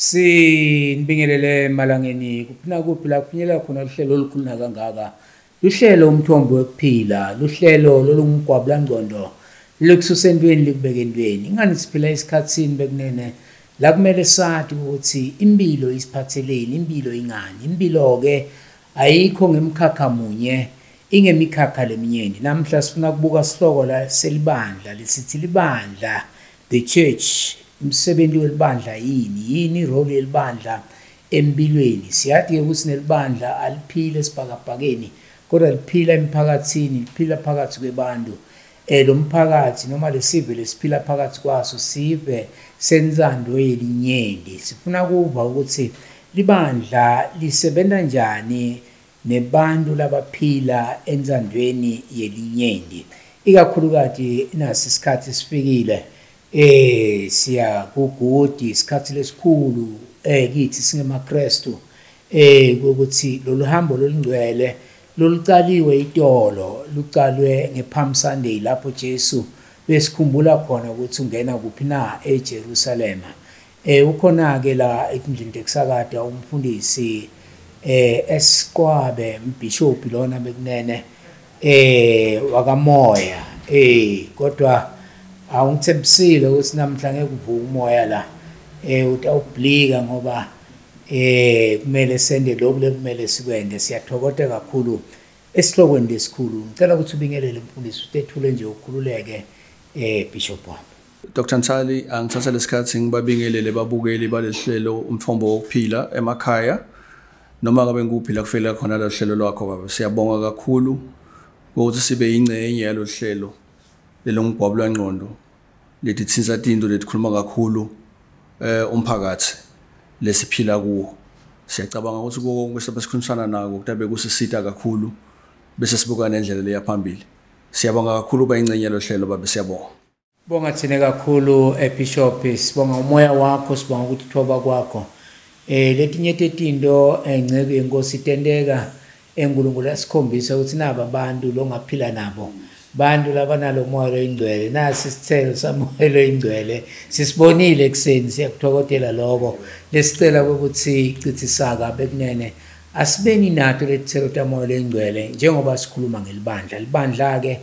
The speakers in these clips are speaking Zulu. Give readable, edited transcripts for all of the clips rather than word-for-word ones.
Sinibingelele malangeni kuphina kuphi la kuphinyela khona uhlelo olukhuluna kangaka. Uhlelo umthombo wekuphila, uhlelo lolungigwabula ngqondo lokususentweni likubeka entweni. Ingani siphila esikhatsini bekunene la kumele sathi ukuthi impilo isiphatheleni, impilo ingani. Impilo ke ayikho ngemkhakha munye, ingemikhakha leminyeni. Namhla sifuna kubuka sihloko la selibandla lesithi libandla, the church. Umsebenzi welibandla yini irole yelibandla empilweni. Siyathi ke ukuthi nelibandla aliphile esibhakabhakeni kodwa liphila emphakathini, liphila phakathi kwebantu. Lo mphakathi noma lesive lesiphila phakathi kwaso sive senzando yelinyenti. Sifuna kuva ukuthi libandla lisebenza njani nebantu labaphila enzandweni yelinyenti. Ikakhulukazi nasi isikhathi sifikile siya kugudi isikhathi lesikhulu kithi singemaKristu ukuthi lolu hambo lolungcwele lolucaliwe itolo lucalwe ngePalm Sunday lapho Jesu besikhumbula khona ukuthi ungena kuphi na eJerusalem. Ukhona ke la endlini tekusakada umfundisi Qwabe umbishop lona bekunene wakamoya kodwa awungithembisile ukuthi namhla ngeke uvuke umoya la utawublika ngoba kumele sende lokho lekumele sikwende. Siyathokoza kakhulu esihlokweni lesikhulu. Ngicela ukuthi ubingelele umfundisi uthethule nje ukhululeke bishop wami. Dr. Ntali angithatha lesikhathi ngibabingelele babukeli balehlelo umthombo wokuphila emakhaya noma ngabe ngikuphila kufela khona lo hlelo lwakho baba. Siyabonga kakhulu ukuthi sibe ingcenye yalo hlelo lelongigwabula ngqondo lethi tsinza tinto letikhuluma kakhulu umphakathi lesiphila kuwo. Siyacabanga ukuthi konke esikhulumisana nako kutabe kusisita kakhulu bese sibuka nendlela leya phambili. Siyabonga kakhulu bayingcenye lo hlelo baba. Siyabonga. Bonga thina kakhulu bishop, sibonga umoya wakho, sibonga ukuthi thoba kwakho. Letinye tetinto engceke yenkosi tendeka enkulunkulu yasikhombisa ukuthi naba abantu longaphila nabo bantu labanalo moya oyingcwele. Nasi isithelo samoya oyingcwele sisibonile ekseni. Siyakuthokozela lokho lesicela ukuthi cithi saka bekunene asibeni nato lethelo tamoya oyingcwele njengoba sikhuluma ngelibandla. Libandla ke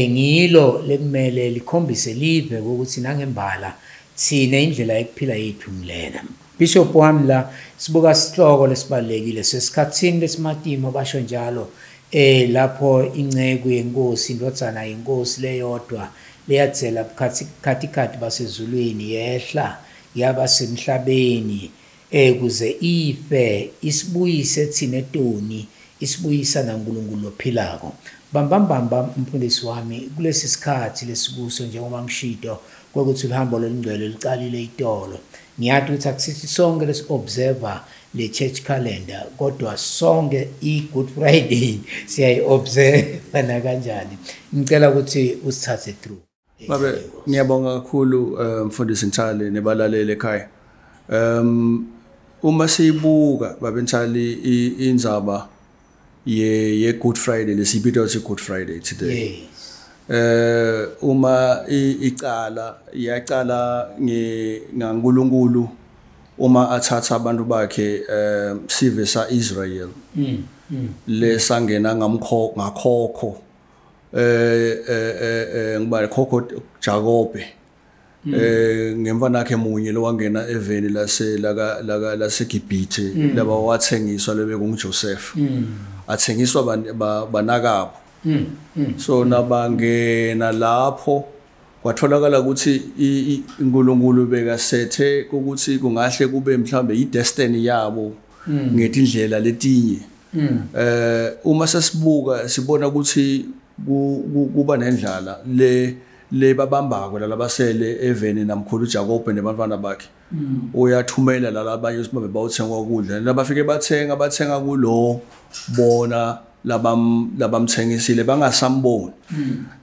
ngilo lekumele likhombise live ukuthi nangembala sine indlela yokuphila yethu ngilena. Bishop wami la sibuka sihloko lesibalekile sesikhatsini lesimatimo basho njalo lapho inceke yenkosi indodzana yenkosi leyodwa leyathela khathi basezulwini yehla yaba semhlabeni kuze ife isibuyise thina etoni isibuyisa naNkulunkulu ophilako. Bambambamba umfundisi wami kulesi sikhathi lesikuso njengoba ngishido ukuthi uhambo lolungcwele licalile itolo. Ngiyathi ukuthi akusithi sonke lesi-observer le church calendar kodwa sonke i-Good Friday siyayi-observe na kanjani. Ngicela ukuthi usithathe through. Babe ngiyabonga kakhulu mfundisi Ntali nebalaleli ekhaya. Uma siyibuka babe Ntali indzaba ye Good Friday lesibita ukuthi Good Friday today. Yes. Uma iyaqala ngaNkulunkulu uma athatha abantu bakhe sive sa Israel lesangena ngakhokho ngibale khokho Qwabe ngemva nakhe munye lo wangena eveni laseGibhithe laba wathengiswa lebe kunguJoseph athengiswa banakabo. So nabangena lapho kwatholakala ukuthi uNkulunkulu bekasethe ukuthi kungahle kube mhlambe idestiny yabo ngetindlela letinye. Uma sesibuka sibona ukuthi kuba nendlala le babambako labasele eveni namkhulu Qwabe nebantwana bakhe. Uyathumela labanye usibabe bawuthenga ukudla labafike bathenga kulo bona labamthengisile bangasamboni.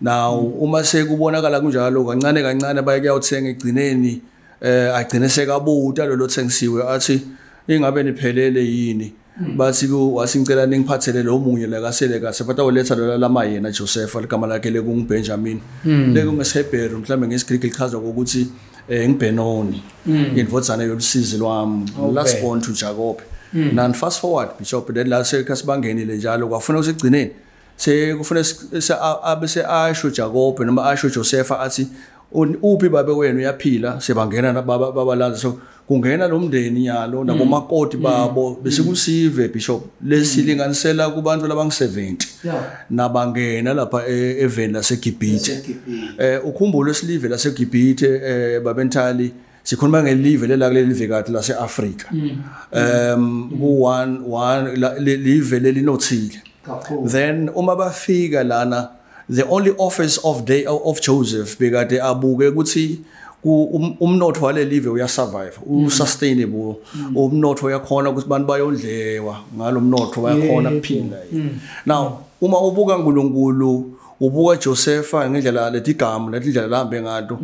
Now uma sekubonakala kunjalo kancane bayakuyawuthenga egcineni agcine sekabuta lo lothengisiwe athi ingabe niphelele yini bathi wasingicela ningiphathele lo munye la kasele kahle but awuletha lo lama yena Joseph ligama lakhe lekunguBenjamin lekungeseBheri mhlambe ngesiGreek lichaza ukuthi ngibhenoni indvodzana yolusizi lwami last born to Qwabe. Nan fast forward Bishop then la sekasibangenile njalo kwafuna usigcineni sekufuna abese asho Qwabe noma asho Joseph athi uphi babe wena uyaphila sebangena babalanza so kungena lo mndeni yalo nabomakoti babo bese kusive Bishop lesilinganisela kubantu labangu70 nabangena lapha eveni laseGibhithe ukhumbule isilive laseGibhithe babentali sikhuluma ngelive lelakulelive kathi lase-Afrika ku-one live lelinothile then uma bafika lana the only office of Joseph bekade abuke ukuthi umnotho walelive uyasurvive usustainable umnotho yakhona ukuthi abantu bayondlewa ngalomnotho bayakhona kuphila now uma ubuka uNkulunkulu ubuka Joseph ngendlela letigama letindlela lambe ngato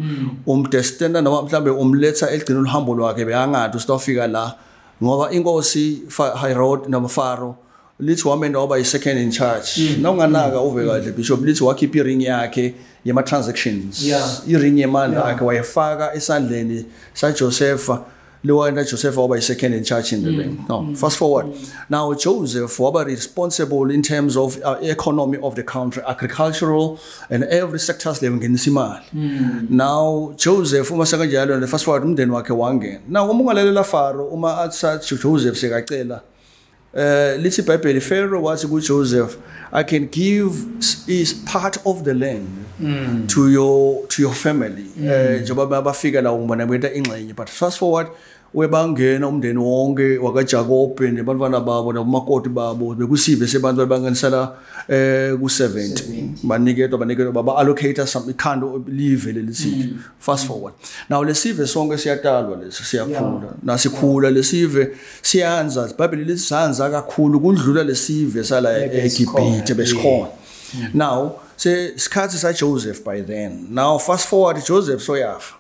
umdestina noma mhlambe umletha egcina uhambo lwakhe beyangathi usitofika la ngoba inkosi Herod noma Pharaoh lithi wamenda oba second in charge nawunganaka uve kahle Bishop lithi wakhipha iring yakhe yema transactions iring yemandla akhe wayefaka esandleni sa Joseph Lewanda Joseph waba second in charge in the land. No, fast forward. Now Joseph waba responsible in terms of economy of the country, agricultural and every sectors living in Simal. Now Joseph uma sakajalo and fast forward umndeni wakhe wangena. Now uma ungalalela Pharaoh uma atsa Joseph sekacela lithi iBhayibheli Pharaoh wathi ku Joseph, I can give is part of the land to your family. Njengoba bafika la ngibona kwenta ingxenye, but fast forward webangena umndeni wonke wakaJakobe nebantwana babo nabomakoti babo bekusive sebantu abanganisela ku70 baniketwa baba allocate some ikhando live lelisive. Fast forward now lesive sonke siyatalwa lesi siyakhula nasikhula lesive siyanza iBhayibheli lithi sanza kakhulu kundlula lesive sala eGibhithe besikhona. Now isikhathi sa Joseph by then. Now fast forward Joseph soyafa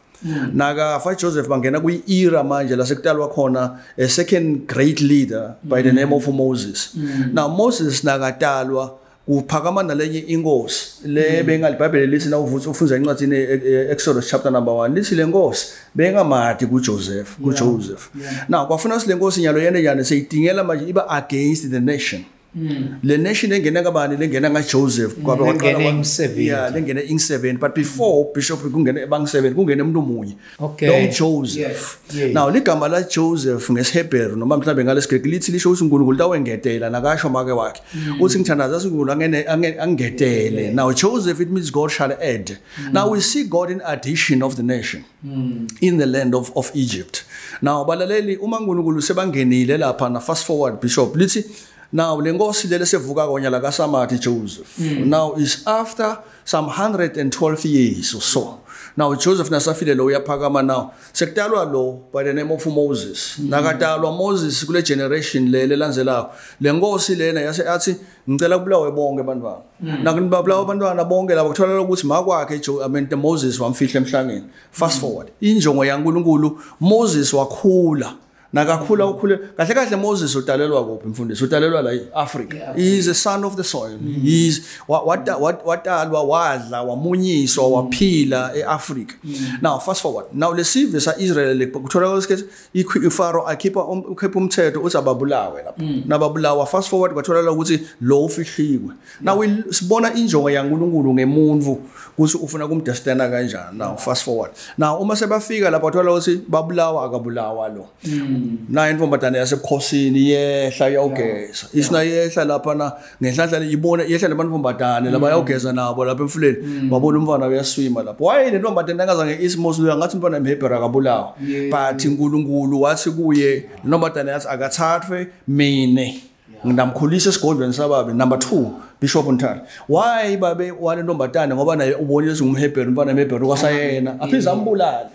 naga fa Joseph bangena kwi-era manje la sekutalwa khona a second great leader by the name of Moses. Now Moses nakatalwa uphakama nalenye inkosi le bengalibhayibheli lithi na ufunza incwadi Exodus chapter number 1 lithi lenkosi bengamadi kuJoseph. Now kwafuna silenkosi nyalo yene yana seyidingela manje iba against the nation. Le nation engena kabani lengena ngaJoseph kwabe waqala lengena ing7 but before Bishop kungena ebang7 kungena umuntu omunye lo Joseph. Now ligama la Joseph ngesiHebheru noma mhlambe ngalesiGreki lithi lisho ukuthi uNkulunkulu tawengetela nakasho make wakhe uthi ngithandaza uNkulunkulu angetele. Now Joseph it means God shall add. Now we see God in addition of the nation in the land of Egypt. Now balaleli uma uNkulunkulu sebangenile lapha na fast forward Bishop lithi now lenkosi lele sevuka konyala kaSamathi Joseph now is after some 112 years or so. Now Joseph nasafile lo uyaphakama now sekutalwa lo by the name of Moses nakatalwa Moses kule generation lele landzelayo lenkosi lena yase athi ngicela kubulawe bonke abantwana nakunibabulawa abantwana bonke labo kuthola ukuthi makwakhe Moses wamfihla emhlangeni. Fast forward injongo yaNkulunkulu Moses wakhula nakakhula ukhule kahle kahle Moses utalelwa kuphi mfundisi utalelwa la eAfrica. He is a son of the soil. He is watalwa wadla wamunyiswa waphila eAfrica. Now fast forward now lesive sa Israel kuthola ukuthi iPharaoh akhipha umthetho uthi ababulawe lapha nababulawa. Fast forward kwathola ukuthi lo ufihliwe. Now sibona injongo yaNkulunkulu ngemuntu ukuthi ufuna kumdestina kanjani. Now fast forward now uma sebafika lapha kwathola ukuthi babulawa akabulawa lo na intombatana yasebukhosini yehla yawugeza isina yehla lapha na ngenhlanhla ibona yehla labantombatana laba yawugeza nabo lapha emfuleni babona umfana uyaswima lapha waye le ntombatana ngazange ismos lo ngathi umfana eMhebheru akabulawa but uNkulunkulu wathi kuye intombatana yathi akathathwe mine ngidamkhulisa esigodlweni sababe. Number 2 Bishop Ntari why babe wale ntombatana ngoba naye ubonile ukuthi umHebheru umfana eMhebheru kwasayena aphiza ambulala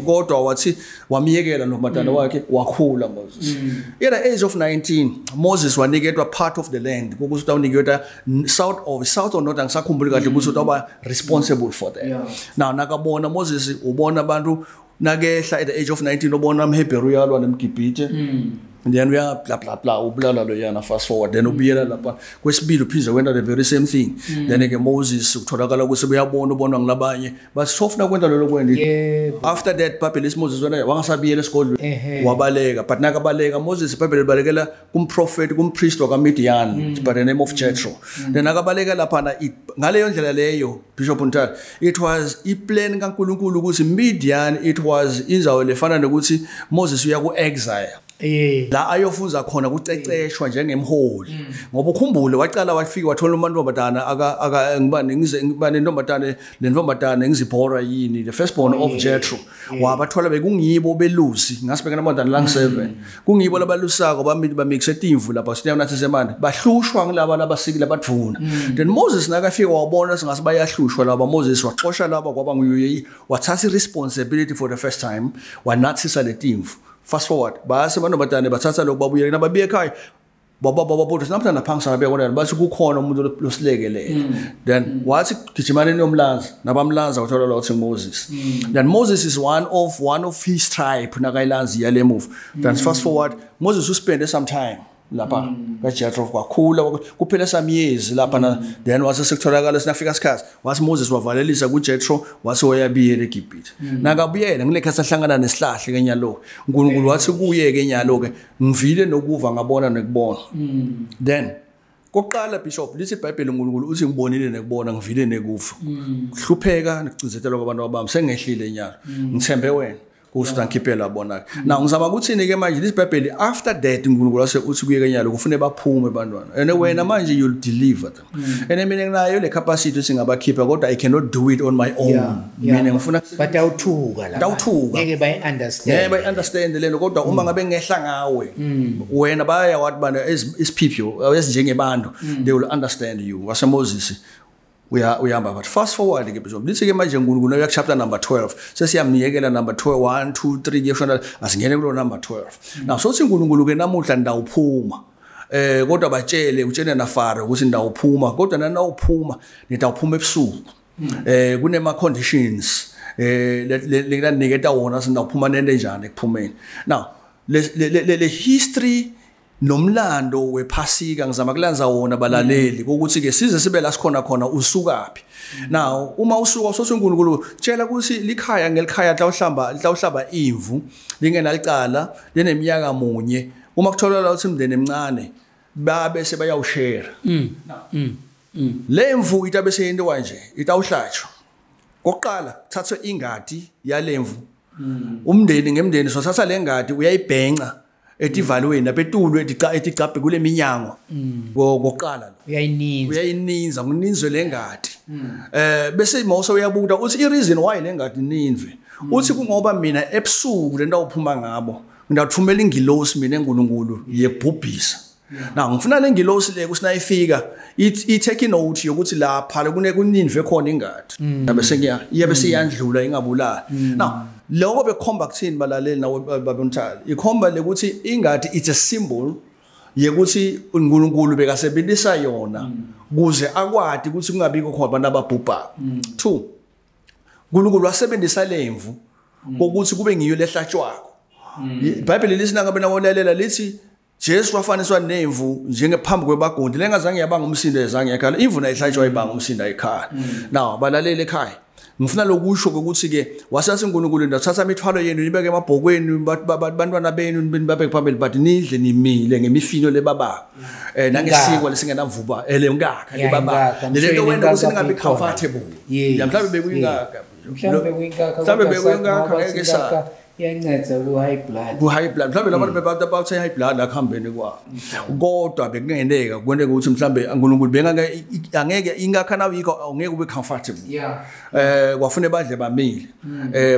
kodwa wathi wamiyekela ntombatana wakhe wakhula Moses. At the age of 19 Moses waniketwa part of the land ukuthi utawuniketwa south or north angisakhumbuli kahle ukuthi utawuba responsible for that. Now nakabona Moses ubona abantu nakehla at the age of 19 ubona umHebheru yalwa nemGibhithe and then we are blah blah blah ubulala lo yana fast forward then ubuyela lapha kwesibili uphinze wena the very same thing then ke Moses ukutholakala ukuthi uyabona ubonwa ngilabanye but sofuna kwenta lo kwenda after that Bible Moses wena wangasabiyela esigodlweni wabaleka but nakabaleka Moses Bible balekela kumprofeti kumpriest waKamidian by the name of Jethro then akabaleka lapha ngaleyo ndlela leyo Bishop Ntali it was iplan kaNkulunkulu ukuthi Midian it was inzawo lefana nokuthi Moses uya ku exile la ayofuza khona kuceceshwa njengemholi ngoba ukhumbule waqala wafika wathola umantombazana aka ngiba nentombatane lentombatane ngizibhora yini the firstborn of Jethro wabathola bekungibo belusi ngasibeka namadana lang 7 kungibo labalusako bamixe timvu lapha siyabona nathi semanje bahlushwa ngilaba labasikile abadvuna then Moses nakafika wabona singase bayahlushwa laba Moses waxosha laba kwaba nguye wathatha responsibility for the first time wanathisa letimvu. Fast forward, base banobatane bathatha lokho babuye nababiye ekhaya baba namhlanje phangisa bebona bathi kukhona umuntu losilekelele then wathi gijimane nomlanza nabamlanza wathola lo Moses then Moses is one of his tribe nakayilanzi yale move then fast forward Moses uspende some time lapha kaJethro kwakhula kuphela some years lapha na then wase sekutholakala sinafika isikhathi wasi Moses wavalelisa kuJethro wase wayabiyela eGibhithe nakabuyela ngilekhathi ahlangana nesihlahla kenyalo uNkulunkulu wathi kuye kenyalo ke ngivile nokuva ngabona nekubona then koqala Bishop lithi iBhayibheli uNkulunkulu uthi ngibonile nekubona ngivile nekufa kuhlupheka nekucizethelwa kwabantu abami sengehlile enyalo ngithembe wena kusitankiphela bona now ngizama ukuthini ke manje iBhayibheli after that uNkulunkulu wase uthi kuye kenyalo kufune baphume abantwana and wena manje you'll deliver them and mina nginayo le capacity singabakhipha kodwa I cannot do it on my own mina ngifuna but awuthuka la ngeke bay understand lento kodwa uma ngabe ngehla ngawe wena baya wathi bana is people esinjengebantu they will understand you wase Moses uyahamba but fast forward ke Bishop lithi ke manje uNkulunkulu uya chapter number 12 sesiyamnikela number 12 1 2 3 ngeshona asingene kulo number 12 now sothi uNkulunkulu ke namuhla ndawuphuma kodwa batshele utshene na Faro ukuthi ndawuphuma kodwa nana uphuma nidawuphuma ebusuku kunema conditions lekuniketa wona sindawuphuma nende njani ekuphumeni now le history nomlando wephasika ngizama kulanza wona balaleli ukuthi ke size sibe la sikhona khona usukapi now uma usuka sothi uNkulunkulu tshela ukuthi likhaya ngelikhaya hlawuhlaba imvu lingenalicala leneminyaka munye uma kutholakala ukuthi imndeni emncane babe sebayawushare lemvu itabe seyinto nje itawuhlatshwa kokuqala thathwe ingadi yalemvu umndeni ngemndeni sothatha lengadi uyayibhenca etivalweni napetulu eticaphe kule minyango ngoqala uyayininza nguninzwe lengadi bese Mose uyabuka uthi I reason why lengadi ninzwe uthi kungoba mina ebusuku lento uphuma ngabo ngidathumela ingilosi mina eNkulunkulu yebhubhisa now ngifuna lengilosi le kusinayifika I take note yokuthi lapha kuninzwe khona ingadi bese iyabe seyandlula ingabulala now lokho bekhomba kuthini balaleli nawo babontali ikhomba lekuthi ingadi it's a symbol yekuthi uNkulunkulu bekasebenzisa yona kuze akwadi ukuthi kungabikho khona abantu ababhubha 2 uNkulunkulu wasebenzisa lemvu ukuthi kube ngiyo lehlatshwako iBhayibheli lisina ngabe nawolalela lithi Jesu wafaniswa nemvu njengephambi kwebagondi lengazange yabanga umsindo ezange yakhala imvu nayihlatshwa ibanga umsindo ayikhaya now balaleli ekhaya ngifuna lokusho ukuthi ke wasathi uNkulunkulu ndathatha imithwalo yenu nibeke emabhokweni bantwana benu nibabeke phambili but nidle nimile ngemifino lebaba nangesiko lesingenamvuba elemkakha lebaba lento wena ukuthi ningabe comfortable mhlawumbe bekuyingaka mhlawumbe bekuyingaka ngeke sa yanceda ku high blood mhlawumbe labantu bebantu about high blood akuhambeni kwabo kodwa bekungeneka kwendeka ukuthi mhlawumbe uNkulunkulu angeke ingakha nawo yikho ngeke ube comfortable kwafune badle bamile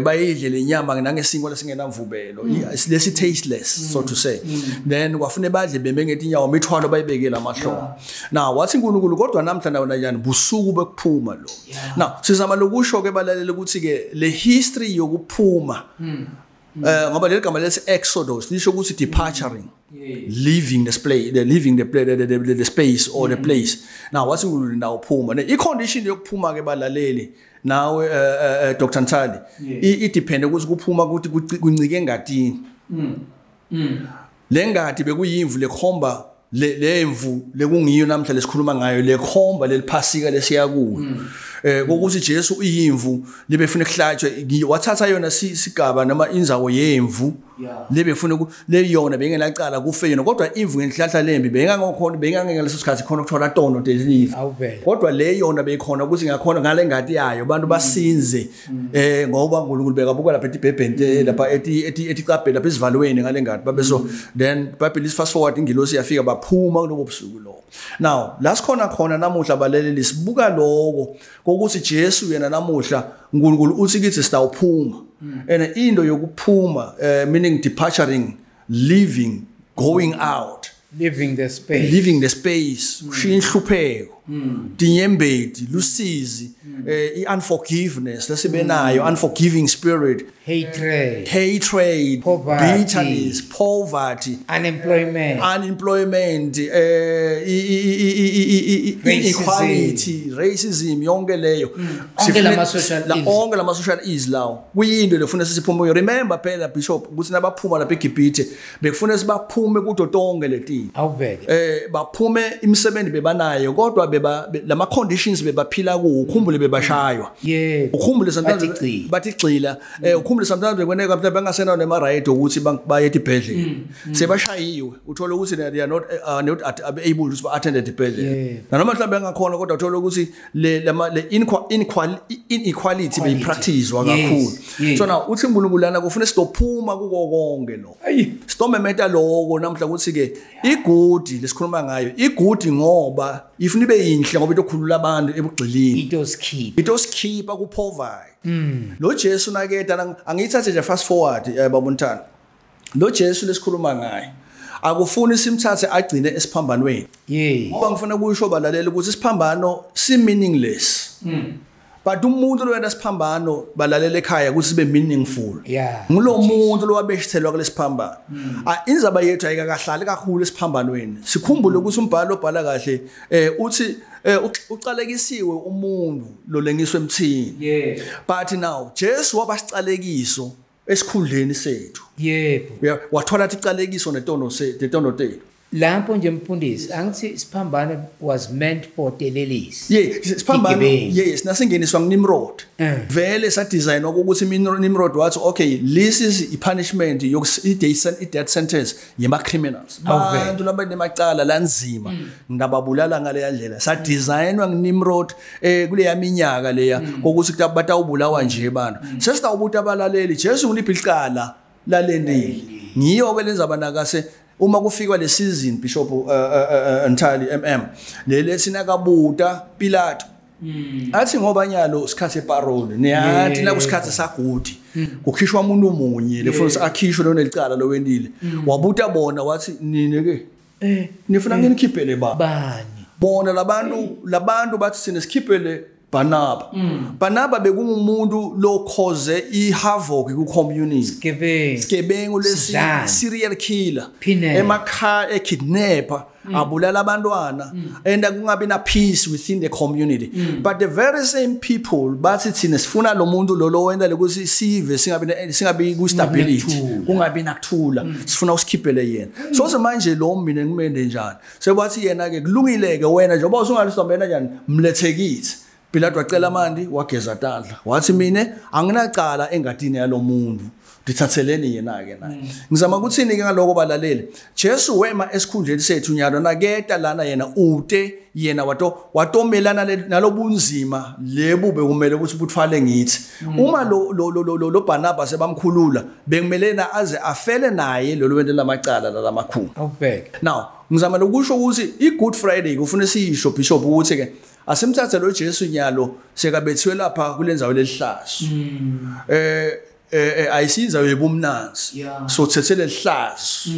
bayidle lenyama nangesingo lesingenamvubelo lesi tasteless so to say then kwafune badle bemengeti inyawo mithwalo bayibekela amahlombe now wathi uNkulunkulu kodwa namhlanje njani busuku bekuphuma lo now sizama lokusho ke balalele ukuthi ke le history yokuphuma ngoba le gama lethi exodus lisho ukuthi departuring leaving the space or the place now wathi uNkulunkulu nawo phuma I condition yokuphuma ke balaleli nawe Dr Ntali I depend ukuthi kuphuma ukuthi kuncike engadini lengadi bekuyimvu lekhomba lemvu lekungiyo namhla lesikhuluma ngayo lekhomba leliphasika lesiya kulo kokuthi Jesu uyimvu libefuna kuhlatshwe wathatha yona sigaba noma inzawo yemvu lebefuna leyona bengelacala kufe yona kodwa imvu ngenhlahla lembi bengangeke leso sikhathi khona ukuthola tono delive kodwa le yona beyikhona ukuthi ngakhona ngale ngadi yayo abantu basinze ngoba uNkulunkulu bekabuka lapha eTibhebhente lapha ethi Qwabe lapha esivalweni ngale ngadi babe so then Bible is fast forward ingilosi yafika baphuma kulobo busuku lo now lasikhona namuhla baleleli sibuka lokho ukuthi Jesu yena namuhla uNkulunkulu uthi kithi sitawuphuma and into yokuphuma meaning departuring leaving going out leaving the space kushiya inhlupheko dinyembedi lusizi unforgiveness lesibenayo unforgiving spirit hatred bitterness poverty unemployment inequality racism yonke leyo onke lama social ills lawo kuyinto lefuna sisiphume remember phela bishop ukuthi nabaphuma lapha eGibhithe bekufuna sibaphume kudo tonke leti baphume imisebenzi bebanayo kodwa lama conditions bebaphila ku ukhumbule bebashaywa ukhumbule sometimes batigcila ukhumbule sometimes bekweneka mhlawumbe bangasena nema right ukuthi baye eTibhedlela sebashayiwe uthola ukuthi they are not able to attend eTibhedlela noma mhlawumbe engakhona kodwa uthola ukuthi le inequality beyipractice kakhulu so now uthi uNkulunkulu lana kufuna sidophuma kuko konke lo sitomemeta lokho namhla ukuthi ke igudi lesikhuluma ngayo igudi ngoba ifuna ibe yinhle ngoba itokhulula abantu ebugxilini itoskhipa ku poverty lo Jesu naketa angiyithathe nje fast forward babonthana lo Jesu lesikhuluma ngaye akufuni simthathe agcine esiphambanweni ngoba ngifuna kusho balalela ukuthi isiphambano si meaningless but umuntu lo wena siphambano balalela ekhaya ukuthi sibe meaningful ngulo muntu lo wabeshithelwa kulesiphambano inzaba yethu ayikahlali kakhulu esiphambanweni sikhumbule ukuthi umbhalo obhala kahle uthi ucalekisiwe umuntu lo lengiswe emthini but now Jesu wabasicalekiso esikhundleni sethu wathola icalekiso netono tethu lapho nje mfundisi angithi isiphambano was meant for delelisi isiphambano nasingeniswa nguNimrod vele sa design ukuthi Nimrod wathi okay this is punishment death sentence yema criminals abantu labanemacala lanzima ngababulala ngale ndlela sa designwa nguNimrod kule yaminyaka leya ukuthi batawubulawa nje abantu sesitawubuta abalaleli Jesu ngiliphi icala lalendile ngiyo ke lenza banakase uma kufikwa le season bishop Ntali lele sina kabuta Pilato athi ngoba nyalo isikhathi eparole niyathi la kusikhathi sagudi kukhishwa umuntu omunye lefuna akhishwe lo nelicala lo wendile wabuta bona wathi nini ke nifuna nginikhiphele bani bona labantu bathi sine sikhiphele Barnaba bekungumuntu lo cause ihavoc ku community skebengu lesi serial killer emakhaya ekidnapper abulala abantwana and kungabi na peace within the community but the very same people bathi thina sifuna lo muntu lo wenda lokuthi sive singabi ku stability kungabi nakuthula sifuna usikhiphele yena so manje lo mina ngimende njani sebathi yena ke kulungileke wena njengoba usungalisombena njani mlethekithi Pilato wacela amandi wageza tandla wathi mina anginacala engadini yalomuntu dithatheleni yena ke naye ngizama ukuthini ke ngaloko balaleli Jesu wema esikhundleni sethu nyalo naketa lana yena ute yena watomelana nalobunzima lebube kumele ukuthi buthwale ngithi uma lo Barnaba sebamkhulula bengimelena aze afele naye lo wende lamacala lamakhulu now ngizama lokusho ukuthi iGood Friday kufuna siyisho bishop ukuthi ke asimthathe lo Jesu nyalo sekabethiwe lapha kulenzawo lelihlazo ayisiza yebumnanzi so thethele lihlazo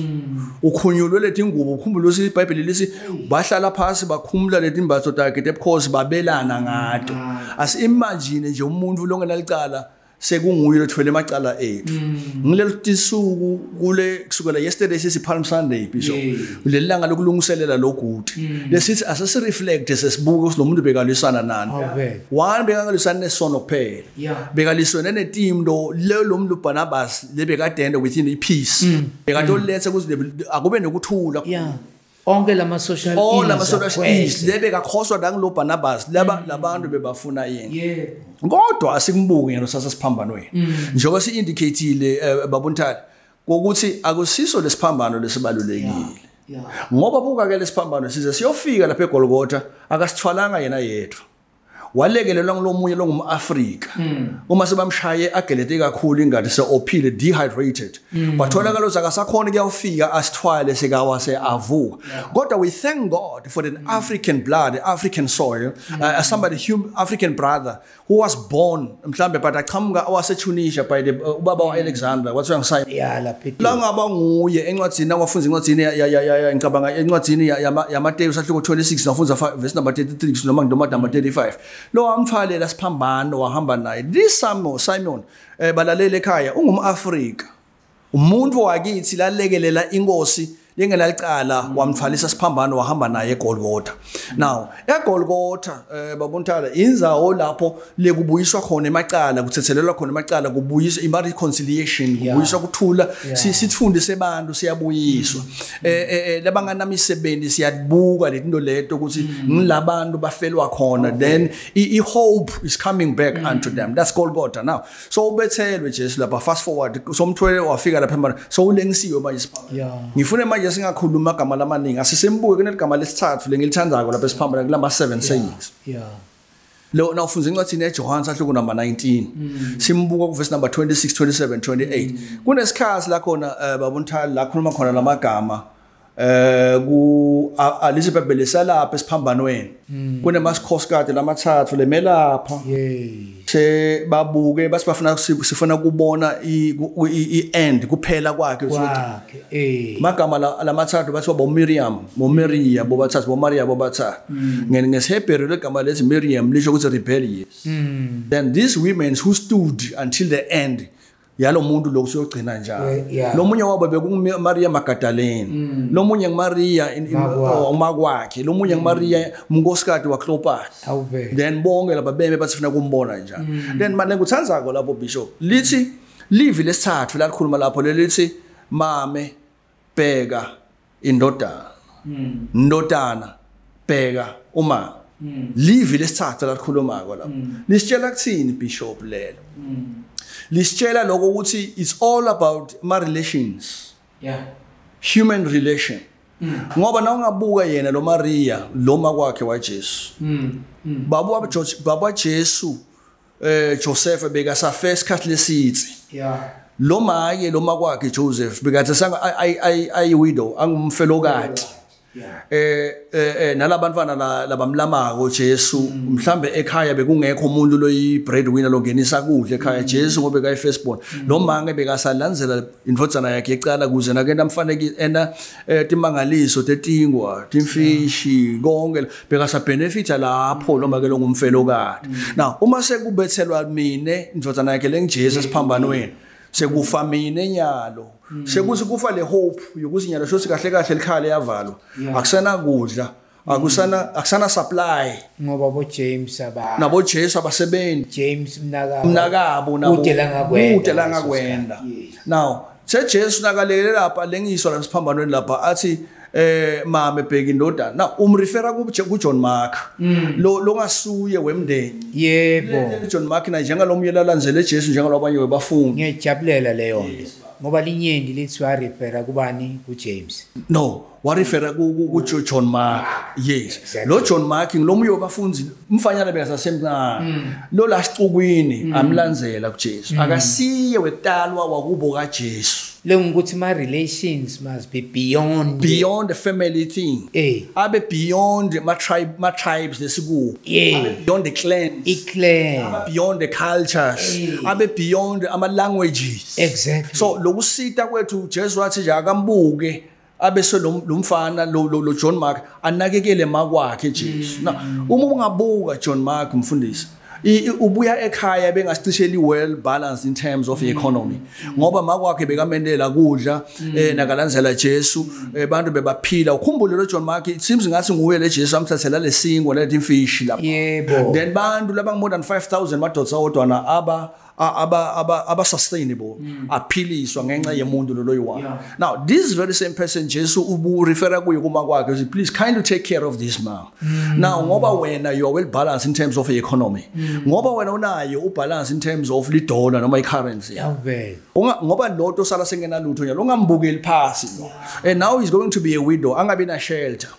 ukhunyulwe lethi ingubo ukhumbula ukuthi iBhayibheli lithi bahlala phansi bakhumula lethi imbatho takhe because babelana ngato as imagine nje umuntu lonke nalicala sekunguye lothwele emacala ethu ngilelo tisuku kule kusukela yesterday sisi Palm Sunday Bishop lelanga lokulungiselela lokuthi lesithi asasi reflect sesibuke silomuntu bekalisana nani one bekalisana nesono kuphela bekaliswana ne team lo muntu Barnabas lebekadende within ipeace bekatolethe kuze akube nokuthula onke lama social issues lebekakhoswa ngalo Barnabas labantu bebafuna yena kodwa asikumubuke ngelo sasa siphambano njengoba si-indicateile babuntali ukuthi akusiso lesiphambano lesibalulekile ngoba buka ke lesiphambano size siyofika lapha eGolgotha akasithwalanga yena yedwa walekelelwa ngulomunye longumAfrika uma sebamshaye agelete kakhulu ingadi seophile dehydrated batholakala akasakhona kuyafika asithwale sekawa seavuka kodwa we thank God for the African blood, African soil, somebody African brother who was born mhlambe but aqhamuka waseTunisia by the ubaba waAlexander what's wrong side la ngaba nguye encwadzini wafunza encwadzini ngicabanga encwadzini yaMateyu sahluko 26 nafunza verse number 33 noma number 35 lo amthwalela siphambano wahamba naye this Simon balalele ekhaya ungumAfrika umuntu wakithi lalekelela inkosi lengenalicala wamthwalisa siphambano wahamba naye eGolgotha now eGolgotha babuntala inzawo lapho lekubuyiswa khona emacala kuthethelelwa khona emacala kubuyiswa imari reconciliation kubuyiswa kuthula sitfunde sebantu siyabuyiswa labanganamisebenzi siyabuka letinto leto ukuthi ngilabantu bafelwa khona then hope is coming back unto them that's Golgotha now so ubethelwe Jesu lapha fast forward so umthwele wafika lapha so ulengisiwe manje ngifuna manje singakhuluma igama lamaningi asisembuke kuneligama lesithathu lengilithandako lapha esiphambana kulama 7 sayings lo nawufunza incwadi eJohn sahluko number 19 simbuka ku verse number 26 27 28 kunesikhathi la khona babuntali la khuluma khona lamagama ku Elizabeth salapha esiphambanweni kunemasikhosikazi lamathathu lemelapha se babuke basibafuna sifuna kubona i-end kuphela kwakhe magama lamathathu bathi boMiriam boMaria bobathathu boMaria bobathathu ngesihebheru legama lethi Miriam lisho ukuthi rebellious then these women who stood until the end yalo muntu lokusiyogcina njalo lo munye wabo bekuMaria Magdalene lo munye nguMaria umakwakhe lo munye nguMaria umnkosikade waKlopas then bonke laba beme bathifuna kumbona njalo then manje nguthandzako lapho Bishop lithi livi lesithathu lalikhuluma lapho lelithi mame bheka indodana ndodana bheka uma livi lesithathu lalikhuluma lapho lisitshela kuthini Bishop lelo lisitshela lokho ukuthi it's all about my relations human relation ngoba na ungabuka yena lo Maria lo makwakhe waJesu baba Jesu Joseph bekasafesa isikhathi lesitsi lo make lo makwakhe Joseph bekathi sanga I widow angumfelokati nalabantwana labamlamako Jesu mhlambe ekhaya bekungekho umuntu loyi breadwinner longenisa kudla ekhaya Jesu ngobaekayi firstborn lo mange bekasalandzela indvodzana yakhe ecala kuze nakenda mfaneki ena timangaliso tetingwa timfishi konke bekasa benefita lapho lo make lo ngumfelokati now uma sekubethelwa mine indvodzana yakhe lengiJesu siphambanweni sekufa mine nyalo sekuthi kufa le hope yokuthi nyalo shothi kahle kahle likhale yavalwa akusana kudla akusana supply ngoba bo James nabo Jesu abasebenzi James mnakabo nabo udela ngakwenda now Jesu nakalele lapha lengiswa la siphambanweni lapha athi mame bheka indodana now umrefera ku John Mark lo ngasuye wemndeni yebo John Mark na njengalomuye lanzele Jesu njengalabanye webafungi ngiyajabulela leyo ngoba linyendi lithiwa refera kubani ku James no warefera ku John Mark yes lo John Mark ngilomuye wabafunzi umfanyana bekasasemncane lo lasicukwini amlanzela ku Jesu akasiye wetalwa wakubo ka Jesu lengukuthi my relations must be beyond the family thing abe beyond my tribes lesikuwo beyond the clans beyond the cultures abe beyond ama languages exactly so lokusita kwethu Jesu wathi nje akambuke abese lo mfana lo John Mark anakekele makwakhe Jesu na uma ungabuka John Mark mfundisi ubuya ekhaya bengasicisheli well balanced in terms of economy ngoba makwakhe bekamendela kudla nakalandzela Jesu abantu bebaphila ukhumbule lo John Mark it seems ngathi nguye le Jesu amthathela lesingo lethi imfish lapha yebo then bantu laba more than 5,000 madodza odwana aba sustainable aphiliswa ngenxa yemuntu lo loyiwani. Now this very same person Jesu ubu refer kuye kuma kwakhe please kindly take care of this man. Now ngoba wena you are well balanced in terms of economy ngoba wena unayo ubalance in terms of li dollar noma i-currency ngoba lotho sala sengena lutho nyalo ungambukeli phasi and now he's going to be a widow angabi na shelter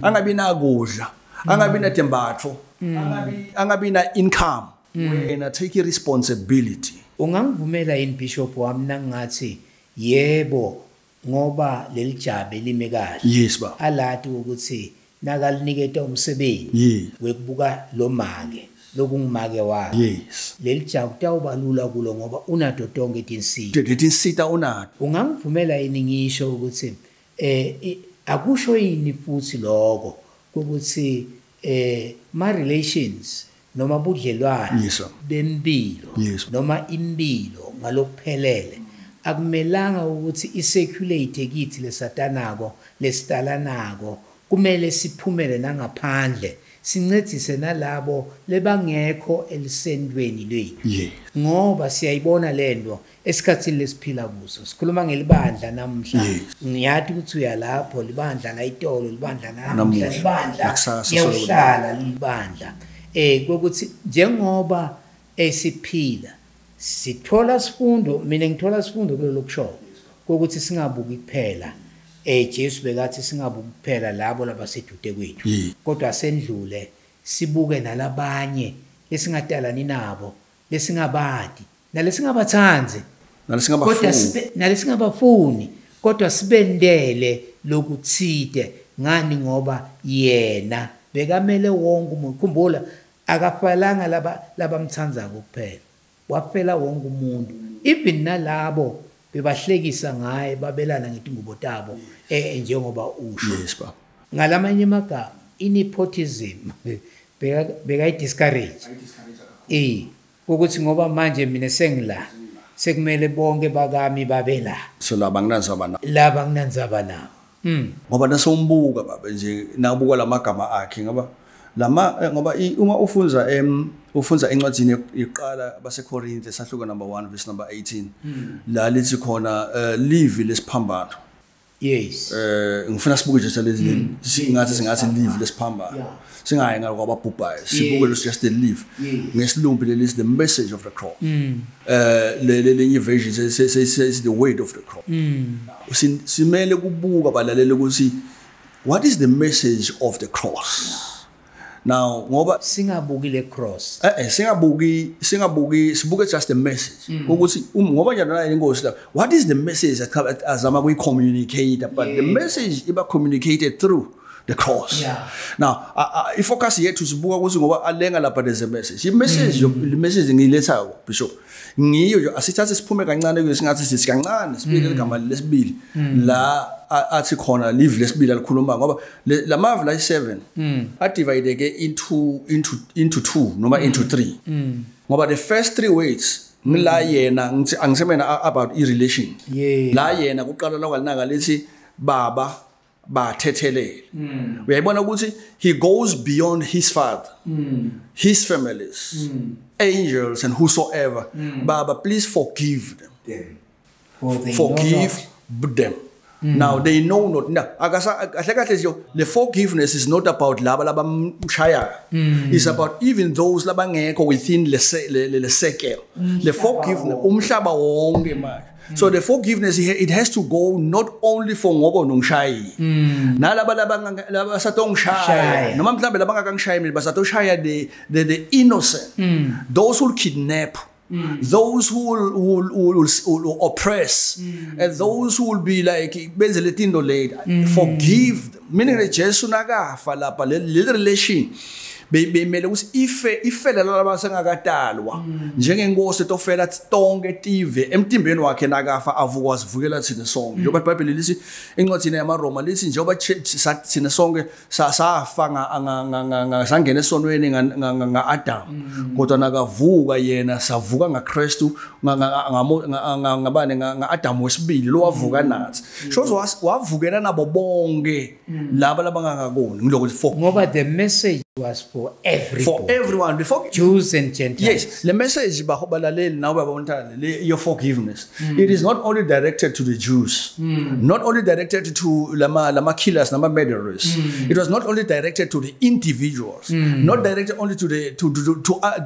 angabi na kudla angabi na tembatho angabi na income wena take responsibility. Ungangivumela yini bishop wami nangathi yebo ngoba lelijabe lime kahle yes ba alathi ukuthi nakaliniketa umsebenzi wekubuka lo make lokungimake wakhe yes lelijabu kutawubalula kulo ngoba unato tonke tinsita unato. Ungangivumela yini ngisho ukuthi akusho yini futhi lokho ukuthi ma relations noma budlelwane bempilo noma impilo ngalokuphelele akumelanga ukuthi isecurate kithi lesatanako lesitalanako kumele siphumele nangaphandle sincedise nalabo lebangekho elisendweni lwethu ngoba siyayibona lento esikhathini lesiphila kuso sikhuluma ngelibandla namhla ngiyathi ukuthi uyalapho libandla la itolo libandla namhla libandla yahlala libandla kokuthi njengoba esiphila sithola sifundo mina ngithola sifundo kulelo kusho kokuthi singabuki kuphela Jesu bekathi singabuki kuphela labo labaseduze kwethu kodwa sendlule sibuke nalabanye lesingadalani nabo lesingabadi nalesingabathanzi nalesingabafuni kodwa sibendele lokuthide ngani ngoba yena bekamele wonke umuntu khumbula akafalanga labamthanza kuphela wafela wonke umuntu even nalabo bebahlekisa ngaye babelana ngetingubo tabo njengoba usho ngalamanye amagama nepotism beka discourage ukuthi ngoba manje mina sengila sekumele bonke bakami babela so laba nginanzaba nabo ngoba nasombuka baba nje nabuka lamagama akhe ngoba uma ufunza encwadini iqala baseKorinte sahluka number 1 verse number 18 la lithi khona live lesiphambano yes ngifuna sibuke nje lezi singathi live lesiphambano singayi ngalo kwababhubhayo sibuke just the live ngesilumbi leli the message of the cross le version says the weight of the cross simele kubuka balalele ukuthi what is the message of the cross. Now ngoba singabuki le cross singabuki sibuke just the message ukuthi ngoba njalo inkosi la what is the message that azama kuyi communicate but the message iba communicated through the cross. Now ifocus yethu sibuka ukuthi ngoba alenga lapha there's a message the message ngiletha bishop ngiyo asithathe siphume kancane kusingathi sithi kancane sibike igama lesibili la athi khona live lesibili alikhuluma ngoba lamavu la 7 adivide ke into 2 noma into 3 ngoba the first 3 words ngila yena ngithi angisemena about irelation la yena kuqala lokwalinaka lithi baba bathethelele uyayibona ukuthi he goes beyond his father his families angels and whosoever baba please forgive them forgive them now they know not now akahle the forgiveness is not about laba mshaya it's about even those labangekho within le circle the forgiveness umhlaba wonke manje. So the forgiveness it has to go not only for ngoba nongishayi nalaba labasatongishaya noma mhlambe labangakangishaya basatoshaya the innocent those who kidnap those who will oppress and those who will be like benzele tinto late forgive them meaning that Jesu nakafa lapha le relation bemele ukuthi ifele lalabo sengakatalwa njengenkosi etofela tonke tive emtimbeni wakhe nakafa avuka wasivukela thina sonke njengoba iBhayibheli lithi encwadini yamaRoma lithi njengoba thina sonke safa sangena esonweni nga-Adam kodwa nakavuka yena savuka ngaKristu ngabane nga-Adam wesibili lo wavuka nathi shows wavukela nabo bonke laba labangakoni ngiloko ngoba the message was for everyone before Jews and Gentiles. Yes, the message bahobalaleli nawe babontana your forgiveness. It is not only directed to the Jews, not only directed to lama killers, lama murderers. It was not only directed to the individuals, not directed only to the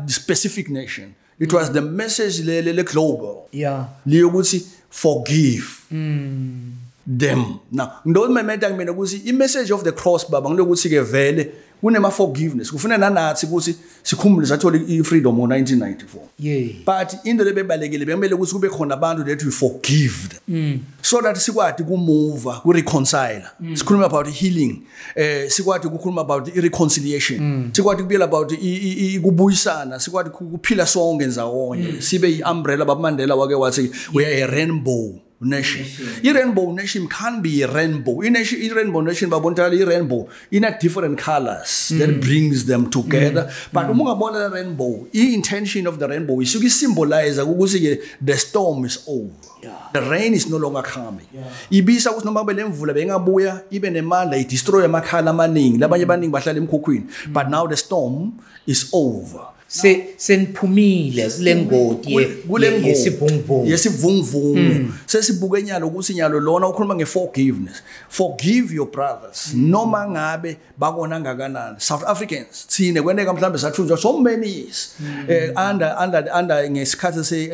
specific nation. It was the message le global. Yeah. Liyokuthi forgive them. Now, don't remember mina ukuthi I message of the cross baba ngilokuthi ke vele kunema forgiveness kufuna nanathi ukuthi sikhumbule sathola freedom ngo1994 yeah, but into lebebalekile bekumele ukuthi kube khona abantu that we forgive them so that sikwadi ku move ku reconcile sikhuluma about healing sikwadi ukukhuluma about reconciliation sikwadi kubuyela about kubuyisana sikwadi kuphila sonke nzawonye sibe iumbrella baMandela wake wathi we are a rainbow nation. I-rainbow nation can't be a rainbow. I-rainbow nation babontala i-rainbow in a different colors that brings them together. But uma ungabona the rainbow, i-intention of the rainbow is to symbolize ukuthi the storm is over. Yeah. The rain is no longer coming. Ibisa ukuthi noma bele mvula bengabuya ibe nemandla i-destroy amakhala amaningi labanye abaningi bahlala emkhukhwini. But now the storm is over. Seniphumile kule ngoti yesivunguvungu sesibuke nyalo ukuthi nyalo lona ukhuluma ngeforgiveness. Forgive your brothers noma ngabe bakona ngakanani. South Africans thine kweneka mhlambe sathunjwa so many years under ngesikhathi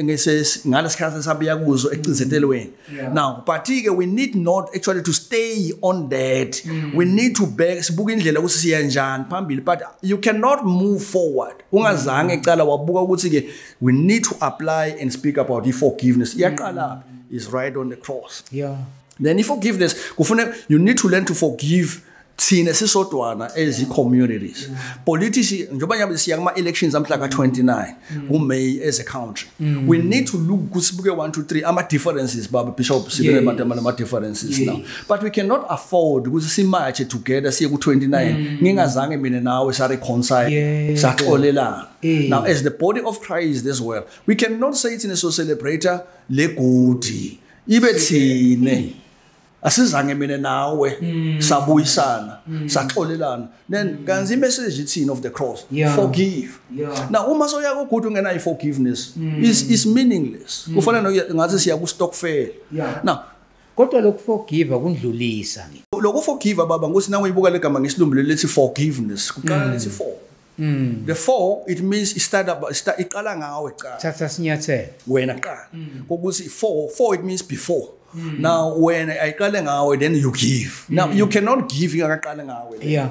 ngalesikhathi sabiya kuzo ecizetelweni. Now but ke we need not actually to stay on that. We need to back sibuke indlela ukuthi siya njani phambili, but you cannot move forward ungazange ecala wabuka ukuthi ke we need to apply and speak about the forgiveness. Iyaqala is right on the cross. Yeah. Then forgiveness kufuna you need to learn to forgive thina sisodwana as communities. Politics njoba nyabe siya kuma elections amhla ka29 kuMay as a country. We need to look kusibuke 1 2 3 ama differences baba bishop sibele ama differences now. But we cannot afford ukuthi simarch together siye ku29 ngingazange mina nawe sa reconcile saxolelana. Now as the body of Christ as well, we cannot say it in a celebrator le gudi ibe thine asizange mina nawe sabuyisana saxolelana. Then kanzi message ithini of the cross, forgive. Now uma soya kugudu ngena forgiveness is meaningless. Kufana ngathi siya ku stockfell. Now kodwa lokhu forgive akundlulisa ngi lokhu forgive baba ngosi nawe ibuka legama ngesilumbu lethi forgiveness kuqala lethi for. The for it means iqala ngawe cha thatha sinyathelo wena qala ukuthi for it means before. Now when I qale ngawe then you give. Now you cannot give ingaqale ngawe. Yeah.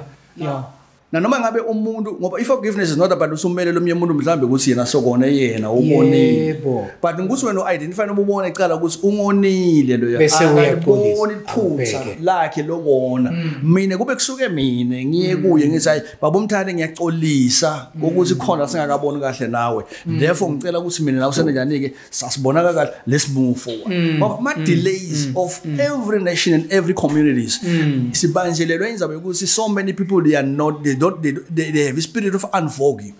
Na noma ngabe umuntu ngoba forgiveness is not about usumele lo umuntu mhlambe ukuthi yena sokona yena ubonile. But ukuthi wena identify noma ubona ecala ukuthi ungonile lo yakubona iphutha lakhe lokona. Mina kube kusuke mina ngiye kuye ngithi hayi baba umthane ngiyaxolisa ukuthi khona singakaboni kahle nawe. Therefore ngicela ukuthi mina nawe senjani ke sasibonaka kahle, let's move forward. Ngoba ma delays of every nation and every communities sibanjelelwe inzabe ukuthi so many people they are not they have a spirit of unforgiving.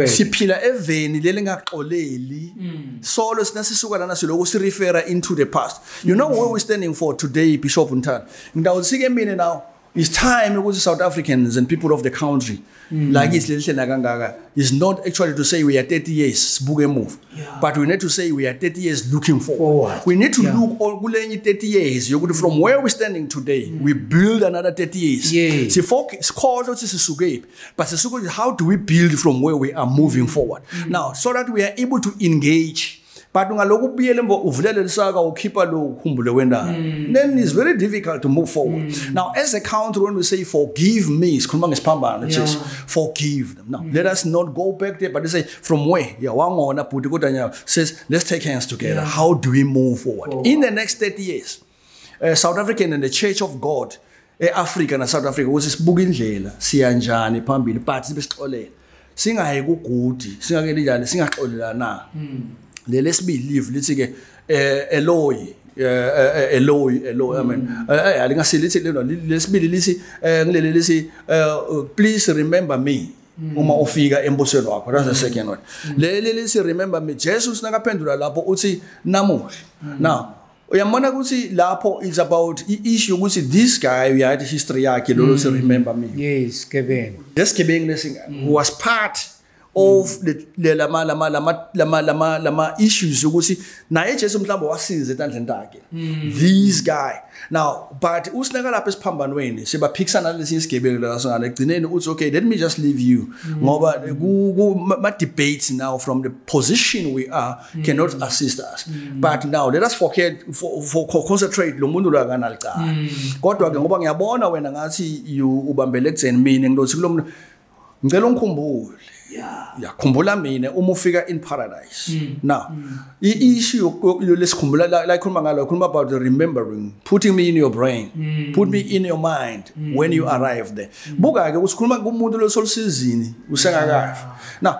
Siphila eveni leli ngaxoleli solo sinasisuka lana siloko si refer into the past. You know where we're standing for today, Bishop Ntana. Ngidawusike mina now it's time ukuthi South Africans and people of the country like it's lelihle kangaka is not actually to say we are 30 years sibuke move, but we need to say we are 30 years looking forward. We need to look all kulenye 30 years yokuthi from where we're standing today we build another 30 years. Sifocus call ukuthi sisuke but sisuke how do we build from where we are moving forward now so that we are able to engage. But ungaloku buyele mvo uvulele lisaka ukhipha lo ukhumbule wendaba, then it's very difficult to move forward. Now as a country when we say forgive me sikhuluma ngesiphambano just forgive them. Now let us not go back there but they say from where wangona bhuti kodwa nyawo says let's take hands together. How do we move forward in the next 30 years? South African and the Church of God eAfrica na South Africa ukuthi sibuka indlela siya njani phambili but sibe sixolela singayi kugudi singakeli njani singaxolelana lesibili live lithi ke Eloy amen alingasilithi lelo lesibili lithi ngilele lithi please remember me uma ufika embusweni wakho. That's the second one. Leli lithi remember me. Jesus nakaphendula lapho uthi namuhla. Now uyamona ukuthi lapho is about issue ukuthi this guy uyathi history yakhe lo to remember me. Yes, Kevin. This Kevin who was part of the lama issues ukuthi naye Jesu mhlawumbe wasiza etandleni takhe. This guy. Now but usinaka lapha esiphambanweni sibaphikisana lesinye isigebengu la singane egcineni uthi okay let me just leave you ngoba ma debates now from the position we are cannot assist us but now let us forget for concentrate lo muntu la kana licala kodwa ke ngoba ngiyabona wena ngathi ubambele ekutheni mina ngilothi kulo muntu ngicela ungikhumbule khumbula mina uma ufika in paradise. Now issue lesikhumbula la ikhuluma ngalo ikhuluma about the remembering, putting me in your brain, put me in your mind when you arrive there. Buka ke usikhuluma kumuntu losolusizini usengakafa. Now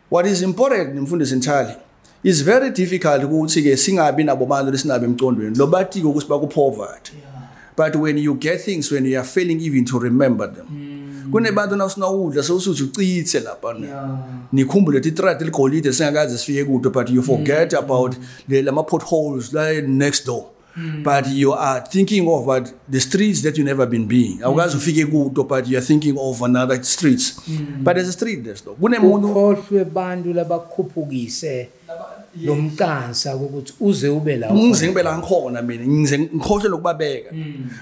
what is important mfundisi entirely is very difficult ukuthi ke singabi nabo bantu lesinabe emcondweni lo bathi ukuthi baku poverty but when you get things when you are failing even to remember them kunebantu nasinawudla sewusuthi ucithe lapha nikhumbule ukuthi itrade ligolide singakaze sifike kude but you forget about lama potholes la next door but you are thinking of what the streets that you never been being awukaze ufike kude but you are thinking of another streets but there's a street there though kunemuntu khohlwe bantu labakhuphukise lomqansa ukuthi uze ube la ngize ngibe la ngikhona mina ngize ngikhohle lokubabeka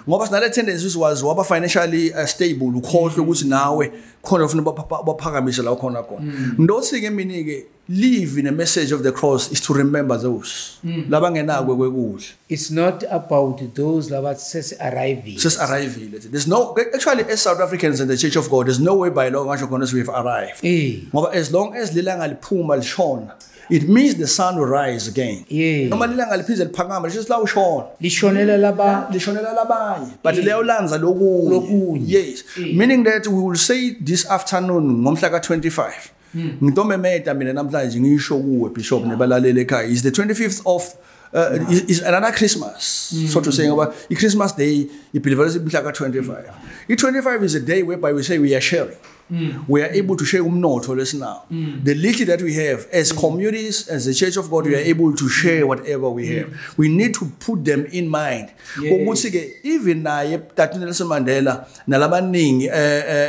ngoba sinale tendency siwazi waba financially stable ukhohle ukuthi nawe khona ufuna baphakamise la khona ndothi ke mina ke live in a message of the cross is to remember those laba ngenakwe kwekudla. It's not about those laba arriving. There's no actually as South Africans in the Church of God there's no way by long ngasho khona we have arrived ngoba as long as lilanga liphuma lishona it means the sun will rise again. Noma lilanga liphize liphakama lisho la ushona lishonela labanye but leyolanza lokunye. Yes, meaning that we will say this afternoon ngomhla ka25 ngitomemeta mina namhlanje ngisho kuwe bishop nebalalele ekhaya is the 25th of is another Christmas so to say ngoba Christmas day ibelievers mhla ka25 i25 is a day whereby we say we are sharing. We are able to share umnotho lesinawo. The little that we have as communities, as the Church of God, we are able to share whatever we have. We need to put them in mind. Even naye Tata Nelson Mandela nalabaningi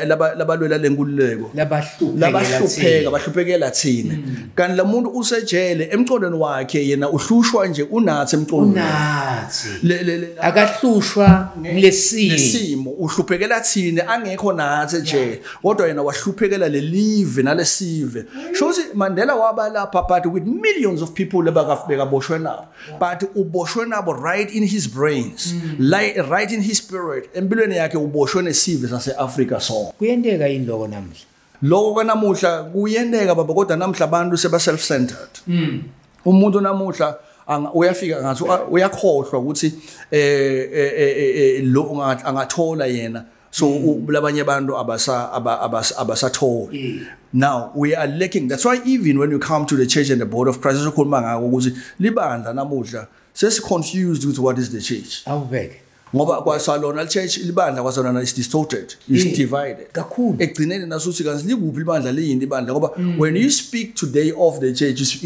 labalwela lenkululeko labahluphekela thina kanti lamuntu usejele emqondweni wakhe yena uhlushwa nje unathi emqondweni akahlushwa ngesimo uhluphekela thina angekho nathi ejele kodwa yena wahluphekela lelive nalesive shows Mandela waba lapha but with millions of people lebakaboshwe nabo but uboshwe nabo right in his brains right in his spirit empilweni yakhe uboshwe nesive saseAfrica sonke. Kuyenteka indloko namhla lokho namuhla kuyenteka baba kodwa namhla abantu seba self centered umuntu namuhla uyafika ngathi uyakhohlwa ukuthi lo angathola yena so labanye abantu abasathola. Now we are lacking. That's why even when you come to the church and the body of Christ sokhuluma ngako ukuthi libandla namuhla sesi confused with what is the church. Awubeke ngoba kwasalona church libandla kwasalona is distorted, is divided kakhulu egcineni nasuthi kanti likuphi libandla liyini ibandla ngoba when you speak today of the church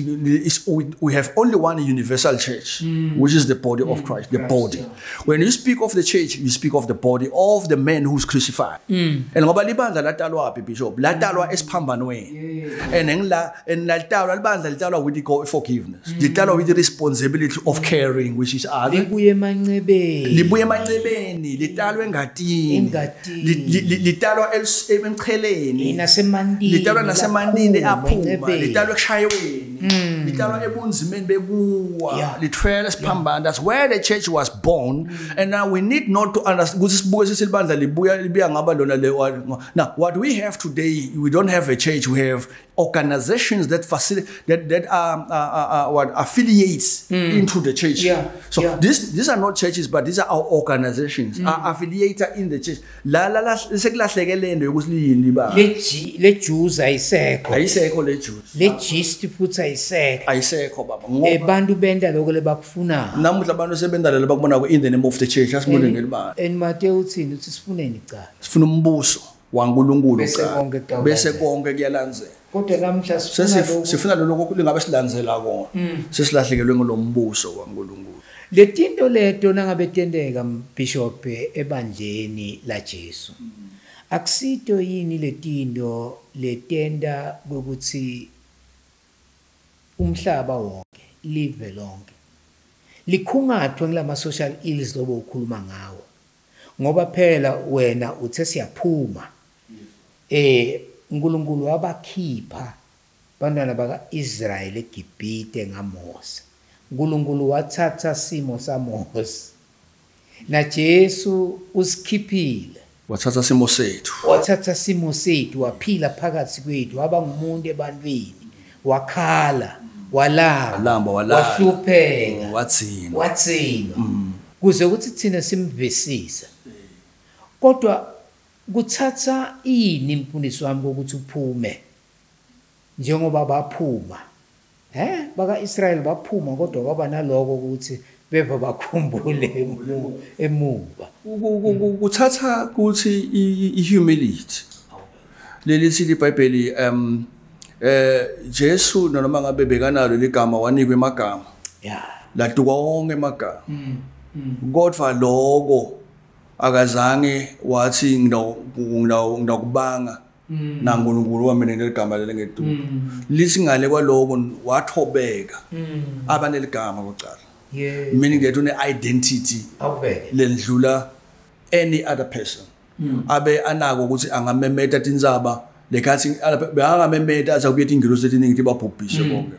we have only one universal church which is the body of Christ, the body. When you speak of the church you speak of the body of the man who's crucified and ngoba libandla latalwa phi bishop latalwa esiphambanweni and latalwa libandla litalwa with the forgiveness litalwa with the responsibility of caring which is other libuye emancebeni litalwe engatini litalwa emcheleni nasemandini litalwa nasemandini aphuma litalwa ekushayweni litalwa ebunzimeni bebuwa lithwele siphambana. That's where the church was born. And now we need not to understand ukuthi sibuke sesilibandla libuya ngaba lona le. Now what we have today, we don't have a church, we have organizations that facilitate that what affiliates into the church. So these are not churches, but these are our organizations, are affiliated in the church. La sekulahlekele into yokuthi liyini ba. Le Jews ayisekho le Jews. Le gist futhi ayisekho baba. Abantu benda lokho lebakufuna. Namuhla abantu sebenda le bakubona ku in the name of the church. Asibone ngelibani. En Matthew uthini uthi sifuneni cha. Sifuna umbuso waNkulunkulu cha. Bese konke kuyalandzela. Kodwa namhla sifuna lokho lingabe silandzela kona. Sesilahlekelwe ngolombuso waNkulunkulu. Letinto leto nangabe tendeka Bishop ebandleni la Jesu. Akusito yini letinto letenda ukuthi umhlaba wonke live lonke likhungathwe ngilama social ills lobo ukhuluma ngawo ngoba phela wena uthe siyaphuma uNkulunkulu wabakhipha bantwana baka Israel eGibhite ngaMose. uNkulunkulu wathatha simo saMose na Jesu usikhiphile wathatha simo sethu waphila phakathi kwethu waba ngumuntu ebantwini wakhala walamba wahlupheka watsina kuze ukuthi thina simvisise. Kodwa kuthatha ini mfundisi wami ukuthi uphume njengoba baphuma baka Israel baphuma kodwa kwaba naloko ukuthi beva bakhumbule emuva. Kuthatha ukuthi ihumility lelithi iBhayibheli Jesu noma ngabe bekanalo ligama wanikwe emagama laduka wonke emagama kodwa lokho akazange wathi ngidakubanga naNkulunkulu wami neligama lengeduma lithi ngale kwaloko wathobeka abaneligama kuqala. Meaning that une identity lendlula any other person. Abe anako ukuthi angamemeta tinzaba lekathi beangamemeta azakuyethi ingilosi eziningi tibabhubhishe bonke.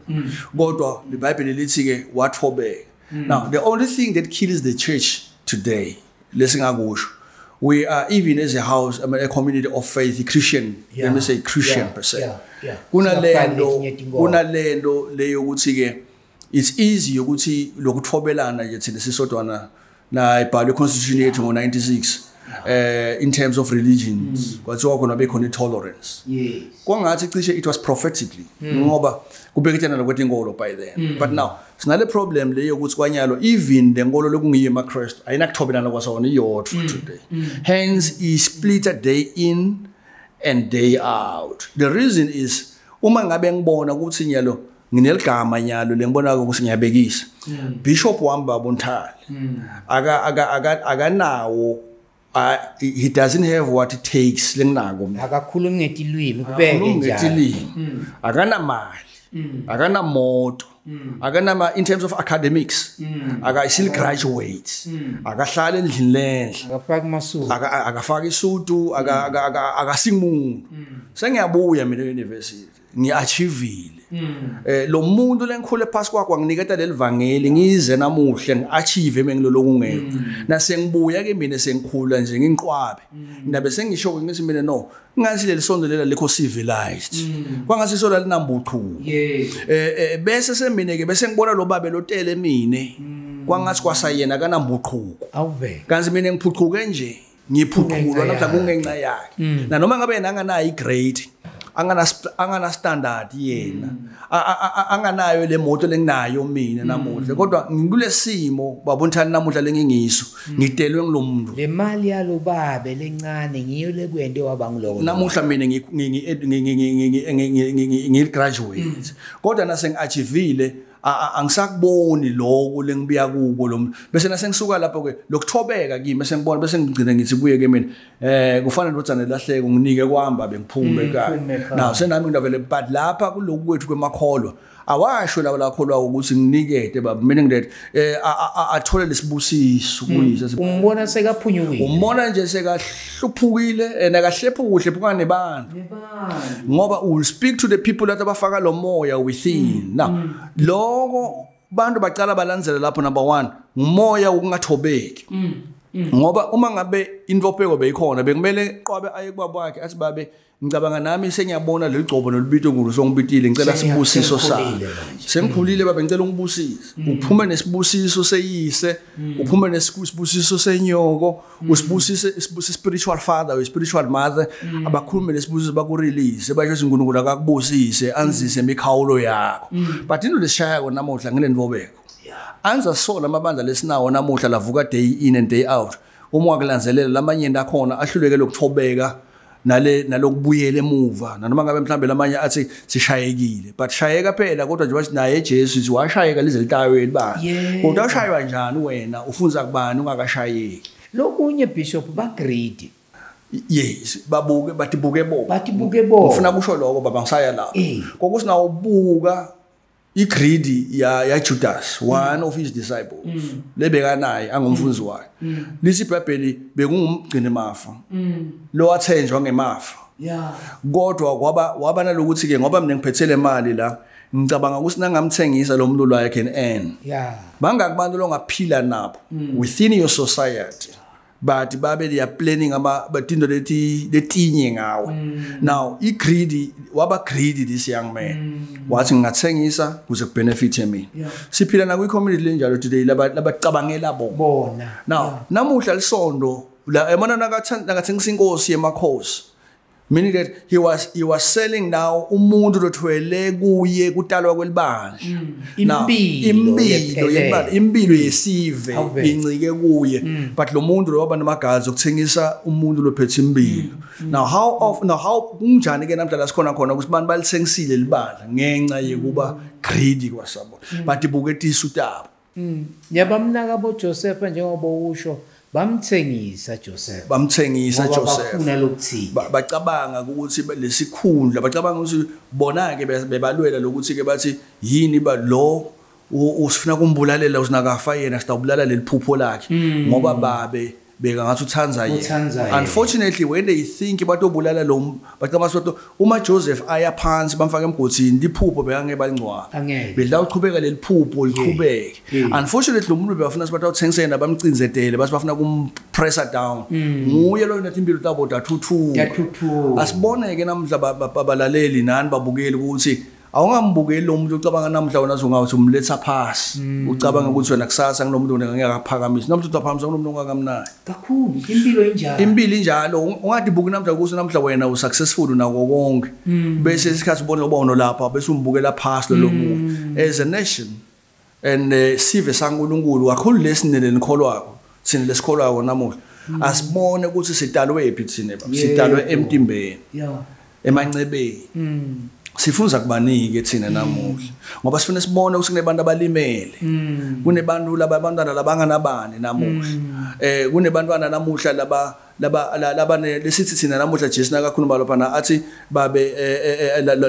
Kodwa iBhayibheli lithi ke wathobeka. Now the only thing that kills the church today, lesingakusho, we are even as a house, a community of faith, Christian, let me say Christian per se. Kunalendo leyo ukuthi ke it's easy ukuthi lokuthobelana nje thina sisodwana na ibhalwe constitution yethu ngo96 in terms of religions kwathiwa khona bekhona tolerance kwangathi cishe it was prophetically ngoba kubekethana lokwenkolo by then but now sinale problem leyo ukuthi kwanyalo even lenkolo lokungiye emaKristu ayinakuthobelana kwasona iyodwa today hence is split day in and day out. The reason is uma ngabe ngibona ukuthi nyalo ngineligama nyalo lengibona ukuthi ngiyabekisa Bishop wamba Bontali akanawo he doesn't have what it takes lenginako akakhulumi ngetilwimi kubeke njalo akanamali akanamoto akanama in terms of academics still graduates akahlala endlini lenhle akafaka masuku akafaka isutu akasimuntu sengiyabuya mina euniversity ngiachievile lo muntu lengikhule phasi kwakho nginiketa lelivangeli ngize namuhle ngiachieve mengilolo kungeke nasengibuya ke mina sengikhula nje nginqwabe nabe sengisho ngithi mina no ngathi leli sondo lela likho civilized kwangasi sola linambuqhu bese semine ke bese ngibona lo babe lotele mine kwangathi kwasayena kanambuqhuko awuvele kanzi mina ngiphuquke nje ngiphuqulwa namhla kungenxa yakhe na noma ngabe nanganayo igrade angana standard yena anganayo le moto lenginayo mina namuhla kodwa ngikulesimo babonthana namuhla lengingiso ngidelwe ngilomuntu le mali yalo babe lencane ngiyo lekwente wabangiloko namuhla mina ngigraduate kodwa nasengiachievile angisakuboni lokho lengibiya kubo lo bese nasengisuka lapho ke lokuthobeka kimi bese ngibona bese ngigcina ngithi buye ke mina kufanele ukuthi anelahleko nginike kwamba bengiphume ekhaya now senami ngivele but lapha kuloku kwethu kwemakholwa awasho laba lakholwa ukuthi nginikede baba meaning that athole lesibusiso kuyise umbona sekaphunyukile umbona nje sekahluphukile nakahlephu kuhle phukana nebantu ngoba will speak to the people that abafaka lo moya within now lokho bantu bacala balandzele lapho number 1 umoya ukungathobeki ngoba uma ngabe invopheko beyikhona bekumele Qwabe aye kwabakhe athi babe ngicabanga nami sengiyabona leligcobo nolibito ngulu songibitile ngicela sibusiso sami sengikhulile babe ngicela ungibusise uphume nesibusiso seyise uphume nesibusiso senyoko usibusise spiritual father or spiritual mother abakhulume lesibusiso bakurelease basho uNkulunkulu akakubusise anzise imikhawulo yakho but into lesishaya namuhla ngilenvobeko anza sona amabandla lesinawo namuhla lavuka day in and day out uma wakulanzelela lamanye akhona ahluleke lokuthobeka nalokubuyela emuva nanoma ngabe mhlambe lamanye athi sishayekile but shayeka phela kodwa nje bathi naye Jesu uthi washayeka lize litayweni bathi kodwa ushaywa njani wena ufunza kubani ungakashayeki lokunye bishop ba greedy yes babuke batibuke bo ufuna kusho lokho baba ngisaya lapho kokusinawo buka igreedy ya Judas one of his disciples lebeka naye angumfunzi wakhe lithi iBhayibheli bekungumgcini mafa lo wathenjwa ngemafa kodwa waba nalokuthi ke ngoba mina ngiphethele imali la ngicabanga ukuthi nangamthengisa lo muntu lo I can earn bangakubantu longaphila nabo within your society but babe they are planning abatindo letinye ngawe now igreedy waba greedy this young man wathi ngingathengisa kuze kubenefit mina siphila na kwi community lenjalo today labacabangela bona now namuhla lisondo la emana nakathengisa inkosi yemakhosi meaning that he was selling now umuntu lothwele kuye kutalwa kwelibandla impilo yesive incike kuye but lo muntu lo waba namagazi okuthengisa umuntu lophethe impilo now how kunjani ke namhla sikhona khona ukuthi abantu balithengisile libandla ngenxa yekuba greedy kwasabo but ibuketisa utaba yabamnaka bo Joseph njengoba usho bamthengisa Joseph bafuna lokuthi bacabanga ukuthi lesikhundla bacabanga ukuthi bona ke bebalwela lokuthi ke bathi yini ba lo usifuna kumbulalela usinakafa yena sitawubulala leliphupho lakhe ngoba babe beka ngathi uthanza yena unfortunately when they think batobulala lo bacabanga soto uma Joseph aya phansi bamfaka emgodini liphupho bekangeke balingcwaba bedla uqhubeka leliphupho liqhubeke unfortunately lo muntu befuna sibatha uthengisena bamcinzetele bathi bafuna kumpressor down nguye lo nathi impilo tabo dathuthu asibone ke namhla babalaleli nani babukeli ukuthi awungambukeli lo muntu ucabanga namhla wona uzongathi umletha phasi ucabanga ukuthi wena kusasa ngilomuntu ngiyakaphakamisa namhla utaphamisa kunomuntu ongakamnayo kakhulu impilo injalo ungathi buki namhla ukuthi namhla wena usuccessful nako konke bese isikhathi ubona ngoba unolapha bese umbukela phasi lo muntu as a nation and sive saNkulunkulu kakhulu lesinene nikholwako thina lesikholwako namuhla asibone ukuthi sitalwe phi thina sitalwe emtimbeni emancebeni sifunza kubanike thina namuhla ngoba sifuna sibone ukuthi kunebantu abalimele kunebantu labantwana labanganabani namuhla kunebantwana namuhla laba lesithi thina namuhla Jesu nakakhuluma lophana athi babe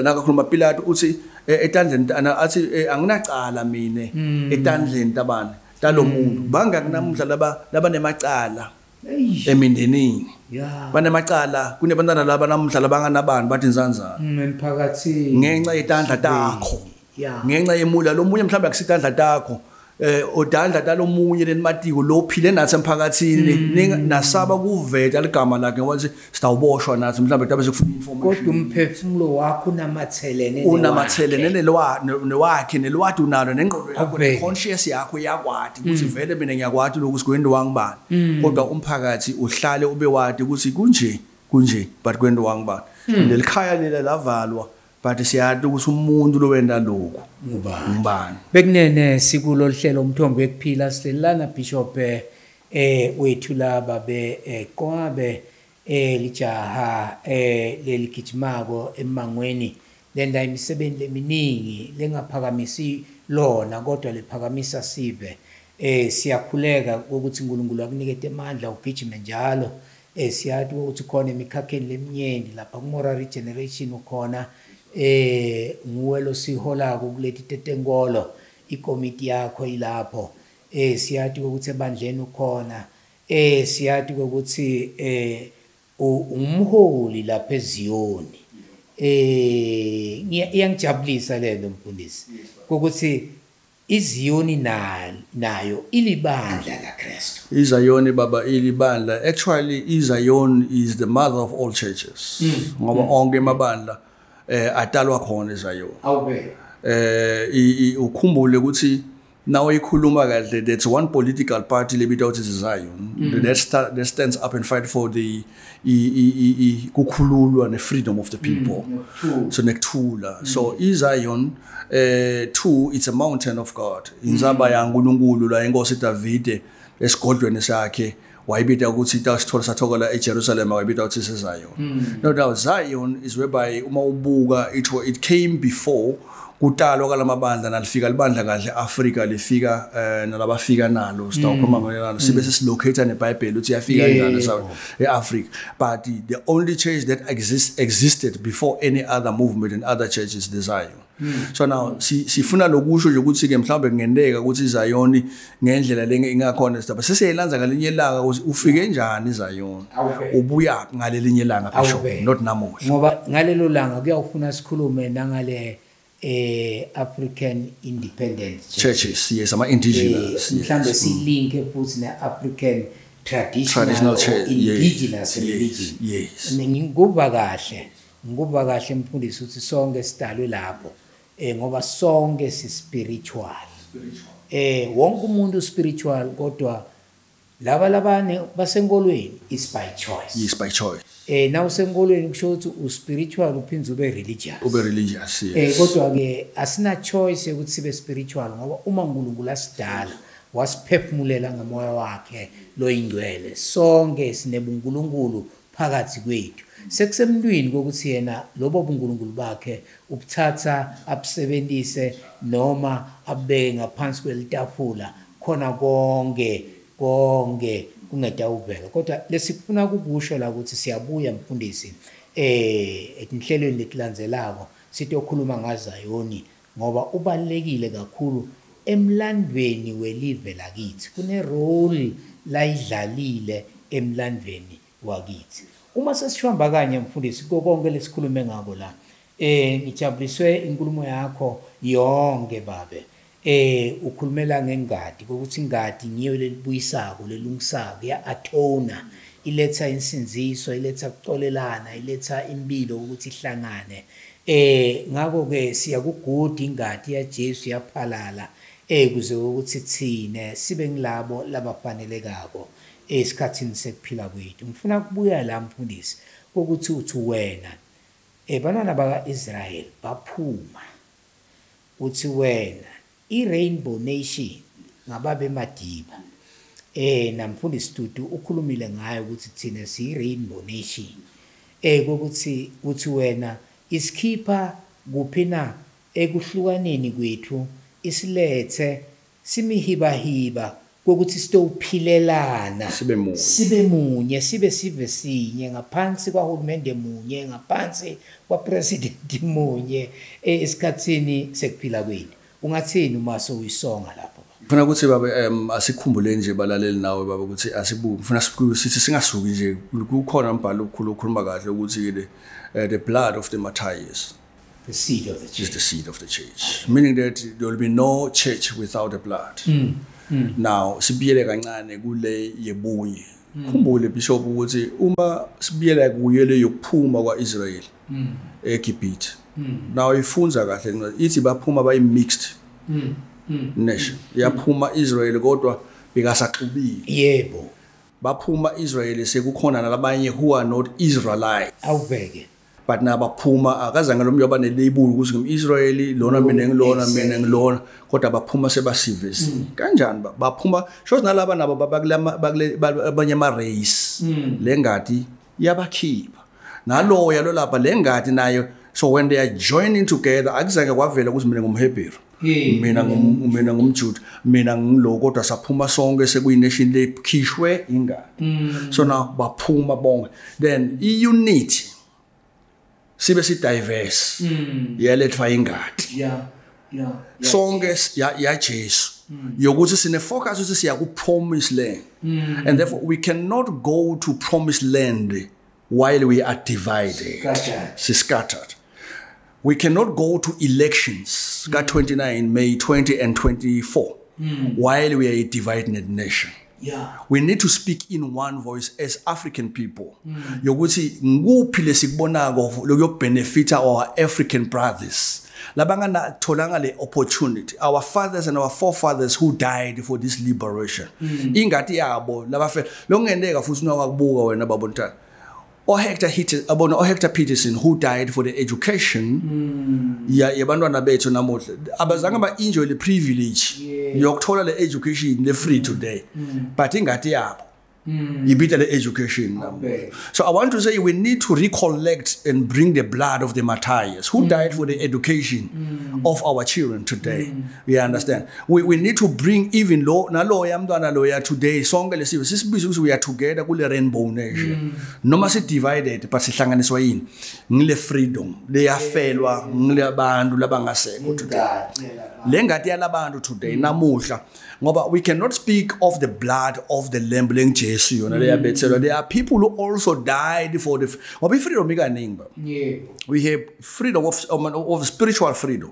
nakakhuluma Pilato uthi etandleni athi anginacala mina etandleni tabani talo muntu bangakunamuhla laba nemacala emindenini banemacala kunebantwana laba namuhla labanganabani bathi nzanzana emphakathini ngenxa yetandla takho ngenxa yemula lo munye mhlawumbe akusitandla takho odandla talomunye lenimatiko lo phile nathi emphakathini nasaba kuveta ligama lakhe wathi sitawuboshwa nathi mhlawumbe tabe sekufuna information kodwa umphefumulo wakho unamathelene newakhe nelwadi unalo nengqondo yakho neconscious yakho yakwadi ukuthi vele mina ngiyakwadi lokuthi kwendo wangibani kodwa umphakathi uhlale ube wadi ukuthi kunje but kwendo wangibani lelikhaya lela lavalwa but siyathi ukuthi umuntu lo wenda lokho ngubani bekunene sikulo hlelo Umthombo Wekuphila silelana Bishop wethu laba Qwabe lijaha leligijimako emangweni lenda imisebenzi eminingi lengaphakamisi lona kodwa lephakamisa sibe siyakhuleka ukuthi uNkulunkulu akunikete amandla ugijime njalo siyathi ukuthi khona emikhakheni leminyeni lapha ku moral regeneration ukhona nguwe lo sihola kulethi tetenkolo ikomiti yakho ilapho siyathi ukuthi ebandleni ukhona siyathi ukuthi umholi lapha eZiyoni iyangijabulisa lento mfundisi ukuthi iZiyoni nayo ilibandla laKristu. iZiyoni baba ilibandla. Actually iZiyoni is the mother of all churches. Ngoba onke amabandla atalwa khona eZiyoni. Ukhumbule ukuthi nawe ikhuluma kahle, that's one political party lebitwa ukuthi Zion that stands up and fight for the kukhululwa ne freedom of the people. So nekuthula. So iZion two, it's a mountain of God. Inzaba yaNkulunkulu la inkosi Davide esigodlweni sakhe wayibita ukuthi itasithola sathokola eJerusalem wayibita ukuthi seZion. No doubt Zion is whereby uma ubuka it came before kutalwa kalamabandla nalifika libandla kahle Africa lifika nalabafika nalo sitawukhuluma ngalo sibe sesilocate neBhayibheli ukuthi yafika kanjani eAfrica. But the only church that existed before any other movement and other churches the Zion. So now sifuna lokusho nje ukuthi ke mhlawumbe kungendeka ukuthi iZion ngendlela lenge ingakhona sidaba sesiyelanza ngalinye ilanga ukuthi ufike njani iZion ubuya ngalelinye ilanga kasho not namuhla ngoba ngalelo langa kuyawufuna sikhulume nangale African independent churches. Yes, ama indigenous. Mhlambe silinke futhi neAfrican traditional church, indigenous religion. Yes. Ngikuba kahle mfundisi ukuthi sonke sidalwe lapho ngoba sonke si spiritual. Wonke umuntu spiritual kodwa labane basenkolweni is by choice. Yes, by choice. Now senkolweni kusho ukuthi uspiritual uphinza ube religious. Ube religious, yes. Kodwa ke asina choice ukuthi sibe spiritual ngoba uma uNkulunkulu asidala wasiphefumulela ngomoya wakhe lo ingcwele sonke sinebuNkulunkulu phakathi kwethu. Sekusemntwini ukuthi yena lobo buNkulunkulu bakhe ubuthatha abusebenzise noma abeke ngaphansi kwelitafula khona konke kungetawuvela. Kodwa lesikufuna kukusho la ukuthi siyabuya mfundisi etinhlelweni letilandzelako sitokhuluma ngaZiyoni ngoba ubalekile kakhulu emlandweni welive lakithi. Kune role layidlalile emlandweni wakithi. Uma sesihamba kanye mfundisi konke lesikhulume ngako la ngijabuliswe inkulumo yakho yonke babe. Ukhulumela ngengadi ukuthi ingadi ngiyo lelibuyisako lelungisako ya atona iletha insinziso iletha ukuxolelana iletha impilo ukuthi ihlangane ngako ke siyakugudi ingadi ya Jesu yaphalala kuze ukuthi thine sibe ngilabo labafanelekako esikhathini sekuphila kwethu. Ngifuna kubuya la mfundisi ukuthi uthi wena bantwana bakaIsrael baphuma uthi wena i-Rainbow Nation ngababe Madiba namfundisi Tutu ukhulumile ngayo ukuthi thina siyi-Rainbow Nation ukuthi wena isikhipha kuphi na ekuhlukaneni kwethu isilethe simihibahiba kokuthi sitowuphilelana sibe munye sibe sive sinye ngaphansi kwahulumende munye ngaphansi kwapresident munye esikhathini sekuphila kwethu. Ungathini uma soyisonga lapho? Ngifuna ukuthi baba asikhumbuleni nje balaleli nawe baba ukuthi asibuki. Ngifuna sithi singasuki nje kukhona umbhalo okukhulu okhuluma kahle ukuthi the blood of the martyrs, the seed of the church, is the seed of the church, meaning that there will be no church without the blood. Now sibiyele kancane kule yebuye. Khumbule bishop ukuthi uma sibiyela kuye le yokuphuma kwaIsrael eGibhithe. Now ifunza kahle ithi baphuma bayi mixed nation. Yaphuma Israel kodwa bekasaxubile. Yebo. Baphuma Israel sekukhona nalabanye who are not Israelites. Awubheke. But nabaphuma akazange lomnye abane label ukuthi ngimIsraeli lona mina ngilona kodwa baphuma sebasivesi. Kanjani baphuma shows nalaba nabo babanye ama race lengadi yabakhipha. Nalo yalo lapha lengadi nayo. So when they are joining together, akuzange kwavela ukuthi mina ngumHebheru, mina ngumJuda, mina ngilo kodwa saphuma sonke sekuyination lekhishwe ingadi. So now baphuma bonke. Then unity sibe si diverse yalethwa ingadi sonke ya Jesu yokuthi sine focus ukuthi siya ku promised land and therefore we cannot go to promised land while we are divided, scattered. We cannot go to elections, 29 May 20 and 24, while we are a divided nation. We need to speak in one voice as African people. Yokuthi nguphi lesikubonako lokyo benefit our African brothers. Labangana tholanga le opportunity. Our fathers and our forefathers who died for this liberation. Ingati yabo labafe longendeka futhi nokubuka wena babontana. Hector Peterson, who died for the education, yabantwana bethu namuhla abazange ba enjoy the privilege yokuthola le education le free today, but ingati yabo ibita le education. So I want to say we need to recollect and bring the blood of the martyrs who died for the education of our children today. We understand. We need to bring even naloya mntwana loya today sonke lesibe sisibiza ukuthi we are together kule rainbow nation. Noma si divided but sihlanganiswa yini ngile freedom leyafelwa ngile abantu labangasekho today. Lengati yalabantu today namuhla ngoba we cannot speak of the blood of the lamb lenjesu yona leyabethelwa. There are people who also died for the ngoba freedom ikaningi. We have freedom of spiritual freedom,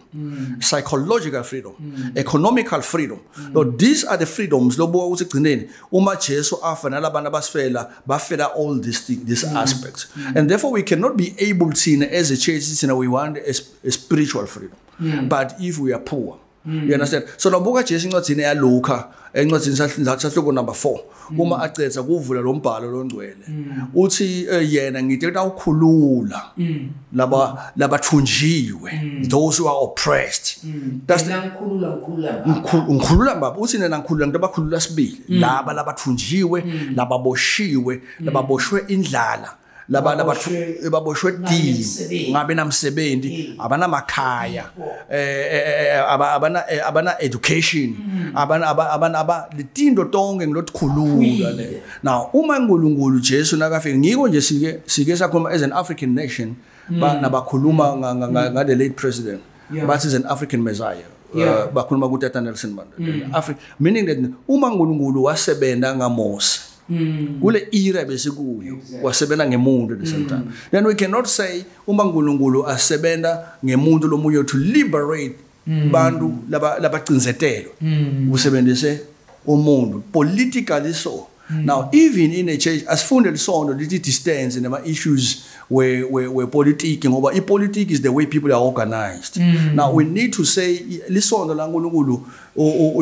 psychological freedom, economical freedom. So these are the freedoms lobo ukuthi gcineni uma Jesu afa nalabantu abasifela bafela all these aspects. And therefore we cannot be able to as a church we want a spiritual freedom. But if we are poor, you understand? So nabuka Jesu incwadi ya Luka encwadini sahloko number 4 uma acetha kuvula lo mbhalo longcwele uthi yena ngithe ukukhulula labathunjiwe, those who are oppressed. That's ngikhulula baba uthi nina ngikhulula ngiba khulula sibili laba labathunjiwe, lababoshiwe, lababoshwe indlala, lababoshwe dini ngabe namsebenzi abana makhaya abana education abana letindo tonke ngilokukhulula le. Now uma uNkulunkulu Jesu nakafika ngiko nje sike sakhuluma as an African nation nabakhuluma ngade late president but is an African Messiah. Bakhuluma kuTata Nelson Mandela. Meaning that uma uNkulunkulu wasebenza ngaMose kule era besikuyo wasebenza ngemuntu at the same time. Then we cannot say uma uNkulunkulu asebenza ngemuntu lomunye to liberate bantu labaqinzetelwe usebenzise umuntu politically. So now even in a church asifunde lisondo lithi distance nema issues where politics ngoba ipolitics is the way people are organized. Now we need to say lisondo la uNkulunkulu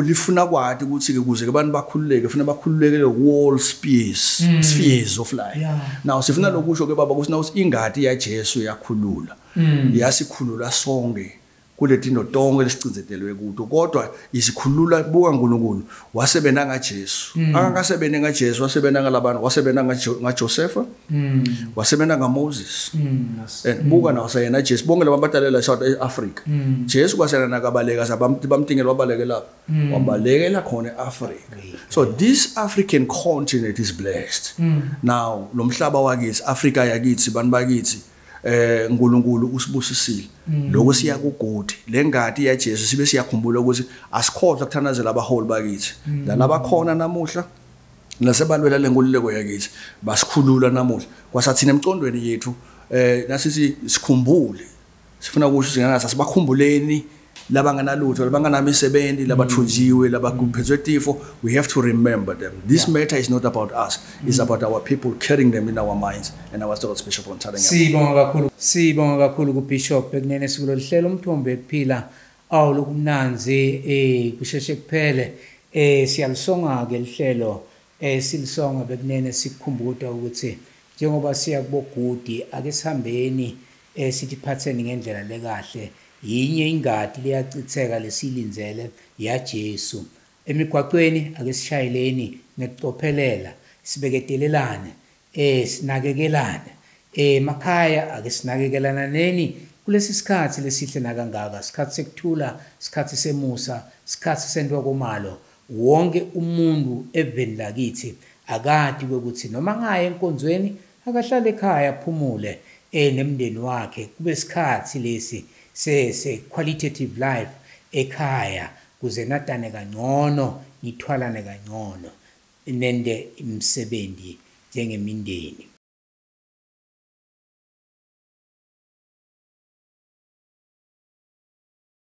lifuna kwathi ukuthi ke kuze abantu bakhululeke funa bakhululeke wall spheres of life. Now sifuna lokusho ke baba kusina ukuthi ingadi ya Jesu yakhulula yasikhulula sonke kuletindo tonke lesicinzetelwe kuto kodwa isikhulula buka uNkulunkulu wasebenza ngaJesu akangasebenza ngaJesu wasebenza ngalabantu wasebenza ngaJosepha wasebenza ngaMoses buka na wasayena Jesu bonke lababadalela South Africa Jesu kwasena nakabaleka sabamtingela wabaleke lapha wabalekela khona eAfrica. So this African continent is blessed. Now lo mhlaba wakithi Africa yakithi bantu bakithi uNkulunkulu usibusisile lokho siya kugodi lengadi ya Jesu sibe siyakhumbula ukuthi asikhohlwa kuthandazela abaholi bakithi labakhona namuhla nasebantu belenkululeko yakithi basikhulula namuhla kwasathina emcondweni yethu nasithi sikhumbule sifuna ukusho singana sasibakhumbuleni labanganalutho labanganamisebenzi labathunjiwe labakuphethwe tifo. We have to remember them. This matter is not about us, it's about our people, carrying them in our minds and our thoughts. Bishop sibonga kakhulu ku Bishop ekunene sikulo lihlelo Umtfombo Wekuphila awulukumnanzi kusheshe kuphele siyalisonga ke lihlelo silisonga bekunene sikukhumbuta ukuthi njengoba siya kubogudi ake sihambeni sithiphatheni ngendlela lekahle yinye ingadi liyachitheka lesilinzele ya Jesu emigwaqweni ake sishayeleni ngecophelela sibeketelelane sinakekelane emakhaya ake sinakekelana neni kulesi sikhathi lesihle nakangaka sikhathi sekuthula sikhathi semusa sikhathi sentwa komalo wonke umuntu eveni lakithi akati ukuthi noma ngaye enkonzweni akahlale ekhaya aphumule nemndeni wakhe kube isikhathi lesi se qualitative life ekhaya kuze natane kangcono nithwalane kangcono nende imsebenzi njengemindeni.